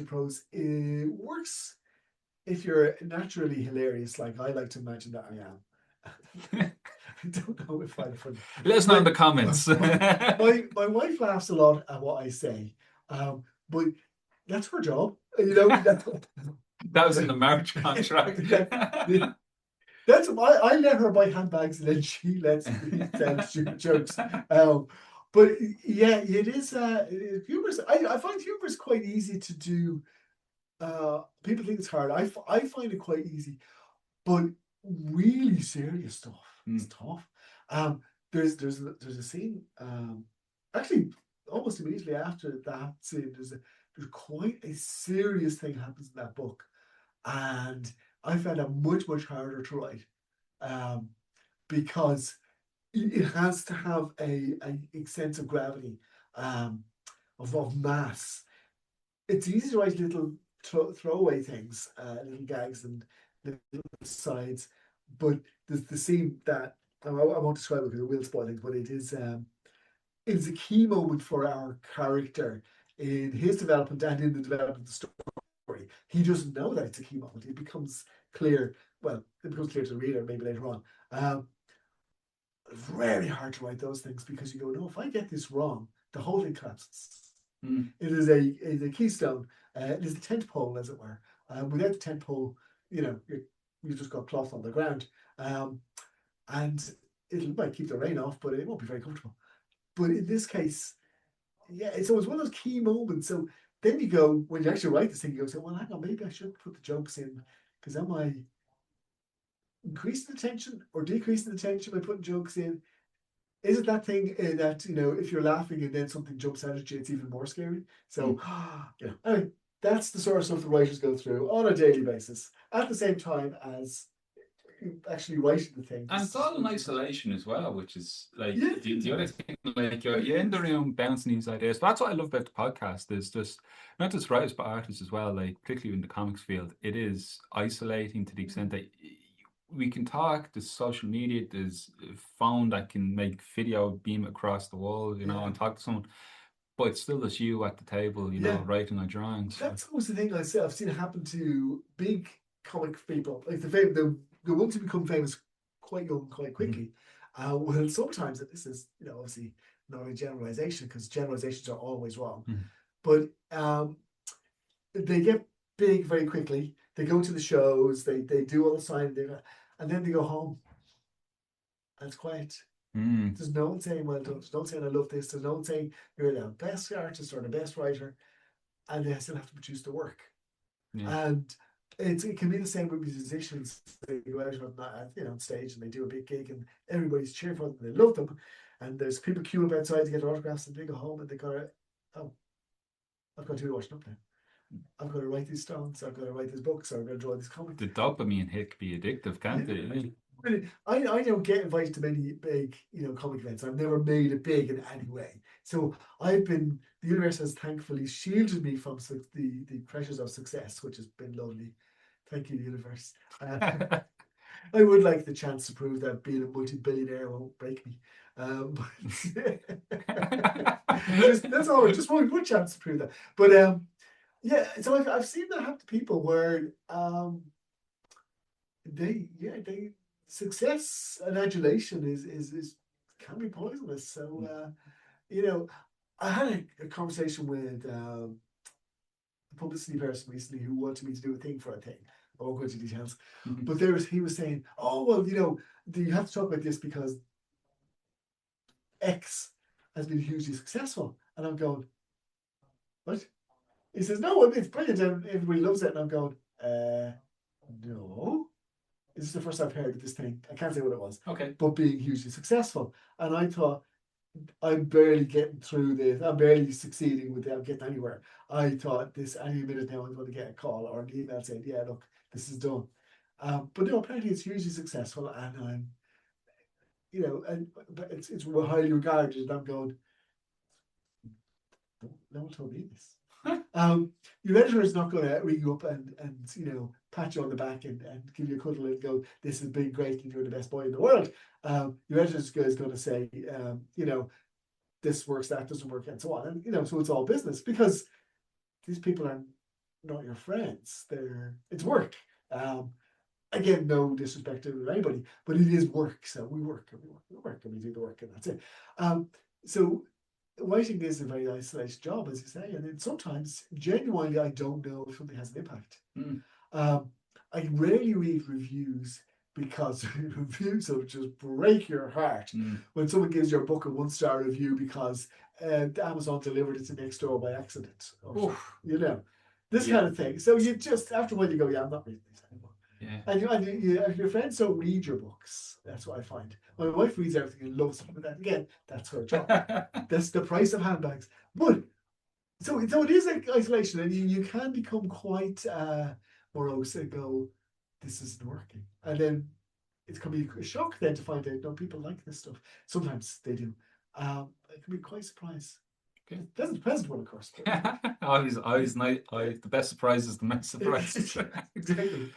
prose, it works if you're naturally hilarious, like I like to imagine that I am. I don't know if I'm funny. Let us know in the comments. My wife laughs a lot at what I say, but that's her job. That was in the marriage contract. That's I let her buy handbags and then she lets me tell stupid jokes. But yeah, it is humorous. I find humorous quite easy to do. People think it's hard. I find it quite easy, but really serious stuff is tough. There's a scene. Actually, almost immediately after that scene, there's quite a serious thing happens in that book, and I found that much harder to write, because it has to have a sense of gravity, of mass. It's easy to write little throwaway things, little gags and little sides, but there's the scene that I won't describe it because it will spoil things, but it is a key moment for our character in his development and in the development of the story. He doesn't know that it's a key moment. It becomes clear. Well, it becomes clear to the reader maybe later on. Very hard to write those things because you go, no, if I get this wrong, the whole thing collapses. It is a keystone. It is the tent pole, as it were. Without the tent pole, you just got cloth on the ground, and it might keep the rain off, but it won't be very comfortable. But in this case, yeah, it's always one of those key moments. So then you go, when you actually write this thing, you go, well, hang on, maybe I should put the jokes in, because am I increasing the tension or decreasing the tension by putting jokes in? Is it that thing that, if you're laughing and then something jumps out at you, it's even more scary? So, anyway, that's the sort of stuff the writers go through on a daily basis, at the same time as actually writing the thing. And it's all in isolation as well, which is like the other thing, like you're in the room bouncing these ideas. But that's what I love about the podcast, is just not just writers but artists as well, like particularly in the comics field. It is isolating to the extent that we can talk, there's social media, there's a phone that can make video beam across the wall, and talk to someone. But it's still just you at the table, writing or drawing. So. That's always the thing I've seen it happen to big comic people, like the ones who become famous quite young, quite quickly. Well, sometimes, and this is obviously not a generalization because generalizations are always wrong, but they get big very quickly. They go to the shows, they do all the signing, and then they go home and it's quiet. Mm. There's no one saying well done. There's no one saying I love this. There's no one saying you're the best artist or the best writer, and they still have to produce the work. Yeah. And it can be the same with musicians. They go out on stage and they do a big gig and everybody's cheering for them. They love them, and there's people queuing up outside to get autographs, and they go home and they go, oh, I've got to do washing up now. I've got to write these songs. I've got to write these books. I've got to draw these comics. The dopamine hit can be addictive, can't it? Really, I don't get invited to many big, comic events. I've never made it big in any way. So the universe has thankfully shielded me from the pressures of success, which has been lovely. Thank you, universe. I would like the chance to prove that being a multi-billionaire won't break me. That's all. Just one chance to prove that. But yeah, so I've seen that happen to people where they success and adulation is can be poisonous. So I had a conversation with a publicity person recently who wanted me to do a thing for a thing. I won't go into details, but he was saying, "Oh well, do you have to talk about this because X has been hugely successful?" And I'm going, "What?" He says, "No, it's brilliant and everybody loves it." And I'm going, no. This is the first I've heard of this thing. I can't say what it was. Okay. But being hugely successful. And I thought, I'm barely getting through this. I'm barely succeeding without getting anywhere. I thought this any minute now I'm going to get a call or an email saying, yeah, look, this is done. But no, apparently it's hugely successful and I'm, but it's highly regarded. And I'm going, no one told me this. Your editor is not going to ring you up and pat you on the back and give you a cuddle and go, this has been great and you're the best boy in the world. Your editor is going to say, this works, that doesn't work, and so on. And so it's all business because these people are not your friends. It's work. Again, no disrespect to anybody, but it is work. So we work and we do the work and that's it. So writing is a very isolated job, as you say, and then sometimes genuinely I don't know if something has an impact. I rarely read reviews because reviews will just break your heart when someone gives your book a 1-star review because Amazon delivered it to next door by accident, or this kind of thing. So you just after a while you go, yeah, I'm not reading these anymore. Yeah. And your friends don't read your books. That's what I find. My wife reads everything and loves it, but then again, that's her job. That's the price of handbags. But so it is like isolation, and you can become quite morose and go, this isn't working. And then it can be a shock then to find out, no, people like this stuff. Sometimes they do. It can be quite surprised. Okay. Pleasant one, of course. always nice. The best surprise is the best surprise. Exactly.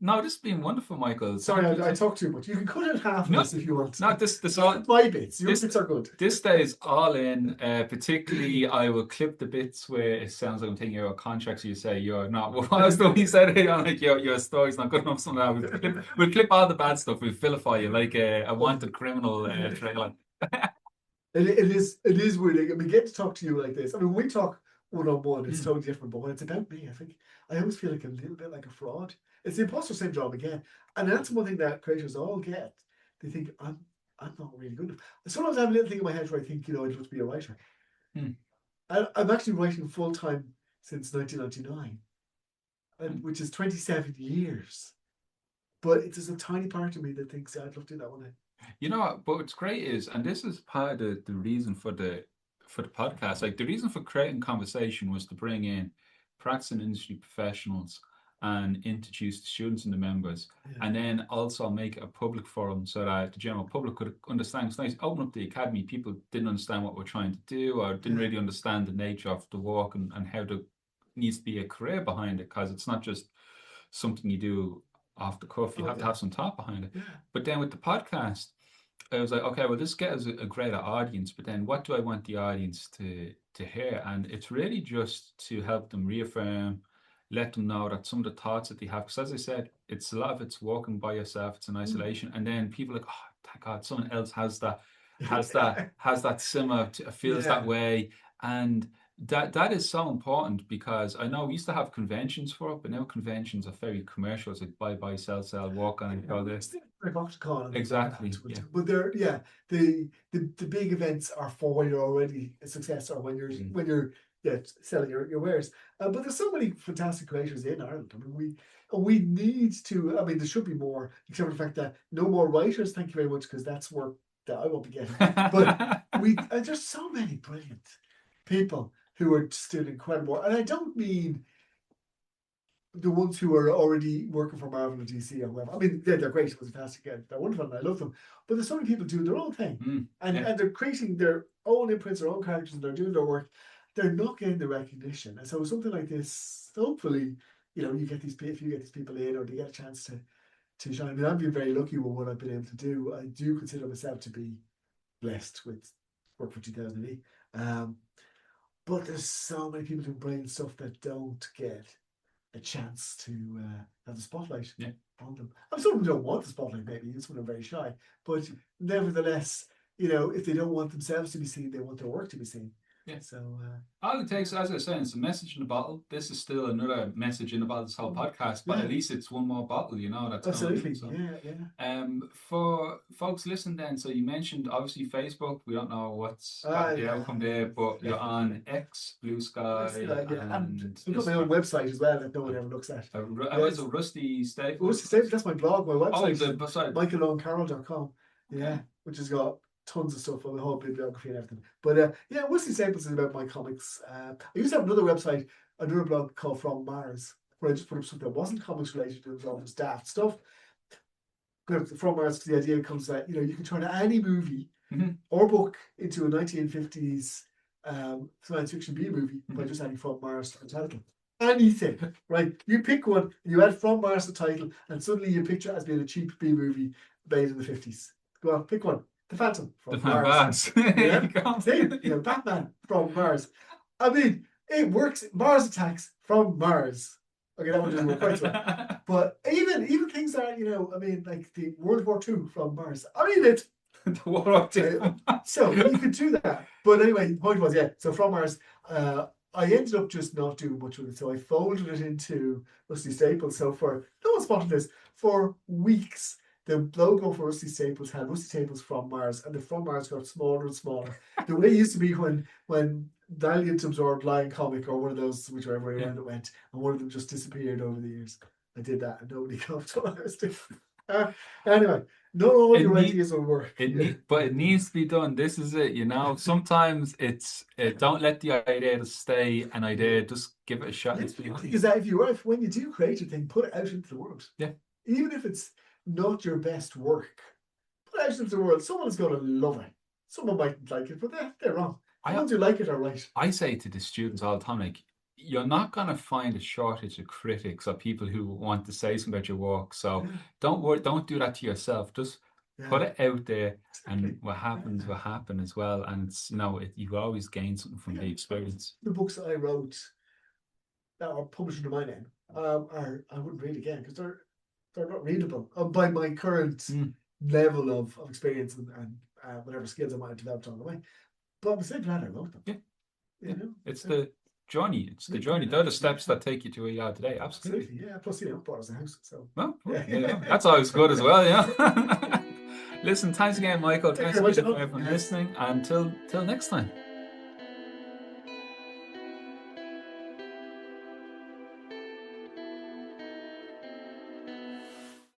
No, this has been wonderful, Michael. Sorry, I talk too much. You can cut it half this if you want. No, this all my bits. Your bits are good. This stays all in. Particularly, I will clip the bits where it sounds like I'm taking out a contract. So you say you're not. What else do we say? I'm like your story's not good enough. Something we'll clip all the bad stuff. We'll vilify you like a wanted criminal trailer. It is weird. I mean, get to talk to you like this. I mean, when we talk one-on-one, it's totally different. But when it's about me, I always feel like a little bit like a fraud. It's the imposter syndrome again, and that's one thing that creators all get. They think I'm not really good enough. Sometimes I have a little thing in my head where I think, I'd love to be a writer. I'm actually writing full time since 1999, which is 27 years. But it's just a tiny part of me that thinks I'd love to do that one day. You know what? But what's great is, and this is part of the reason for the podcast. Like the reason for creating conversation was to bring in practicing industry professionals and introduce the students and the members, and then also make a public forum so that the general public could understand. It's nice, open up the academy. People didn't understand what we're trying to do, or didn't really understand the nature of the work and how there needs to be a career behind it, because it's not just something you do off the cuff. You have to have some thought behind it. But then with the podcast, I was like, okay, well, this gets a greater audience, but then what do I want the audience to hear? And it's really just to help them reaffirm, let them know that some of the thoughts that they have, because as I said, it's a lot of it's walking by yourself, it's in isolation, and then people are like, oh, thank God, someone else has that similar, feels that way, and That is so important because I know we used to have conventions for it, but now conventions are very commercial. It's like buy, sell, walk on and go this. Like Octagon and Exactly. that, Yeah. but they're the big events are for when you're already a success or when you're selling your wares. But there's so many fantastic creators in Ireland. I mean, we need to. I mean, there should be more, except for the fact that no more writers. Thank you very much, because that's work that I won't be getting. But there's so many brilliant people who are still incredible, and I don't mean the ones who are already working for Marvel or DC or whoever. I mean, they're great, they're fantastic, they're wonderful, and I love them. But there's so many people doing their own thing, and they're creating their own imprints, their own characters, and they're doing their work. They're not getting the recognition, and so something like this, hopefully, you get these if you get these people in, or they get a chance to shine. I mean, I've been very lucky with what I've been able to do. I do consider myself to be blessed with work for 2000 but there's so many people doing brilliant stuff that don't get a chance to have the spotlight on them. I mean, some of them don't want the spotlight, maybe. Some of them are very shy. But nevertheless, if they don't want themselves to be seen, they want their work to be seen. Yeah. So all it takes, as I was saying, it's a message in a bottle. This is still another message in a bottle, this whole podcast, but at least it's one more bottle, that's absolutely. For folks listening then, so you mentioned obviously Facebook. We don't know what's the outcome there, but you're on X, Blue Sky, and I've got my own website as well that no one ever looks at. It's a Rusty Staples. Rusty Staples, that's my blog, my website. Oh, michaelowencarroll.com. Yeah, which has got tons of stuff on the whole bibliography and everything. But Rusty Staples is about my comics. I used to have another website, another blog called From Mars, where I just put up stuff that wasn't comics related. It was all just daft stuff. From Mars, the idea comes that you can turn any movie or book into a 1950s science fiction B movie by just adding From Mars to the title. Anything, right? You pick one, you add From Mars to the title, and suddenly you picture it as being a cheap B movie made in the 50s. Go on, pick one. The Phantom from Mars. Batman from Mars. I mean, it works. Mars Attacks from Mars. Okay, that one didn't work quite so well. But even things that like the World War II from Mars. I mean, it's the World War II. So you could do that. But anyway, the point was, so From Mars. I ended up just not doing much with it, so I folded it into Rusty Staples. So no one spotted this for weeks. The logo for Rusty Staples had Rusty Staples From Mars, and the From Mars got smaller and smaller. The way it used to be when Valiant absorbed Lion Comic or one of those, whichever way around it went, and one of them just disappeared over the years. I did that, and nobody caught what I was doing. Anyway, not all your ideas will work. But it needs to be done. This is it, Sometimes it's don't let the idea stay an idea. Just give it a shot. Because that when you do create a thing, put it out into the world. Yeah. Even if it's not your best work, put it out into the world. Someone's going to love it. Someone mightn't like it, but they're wrong. The ones who like it are right. I say to the students all the time, like, you're not going to find a shortage of critics or people who want to say something about your work. So don't worry, don't do that to yourself. Just put it out there, and what happens will happen as well. And it's, you always gain something from the experience. The books that I wrote that are published under my name I wouldn't read again because they're not readable by my current level of experience and whatever skills I might have developed on the way. But I'm so glad I wrote them. Yeah. It's the journey. It's the journey. They're the steps that take you to where you are today. Absolutely. Yeah. Plus, bought us a house. So that's always good as well. Yeah. Listen, thanks again, Michael. Thanks for listening. Until next time.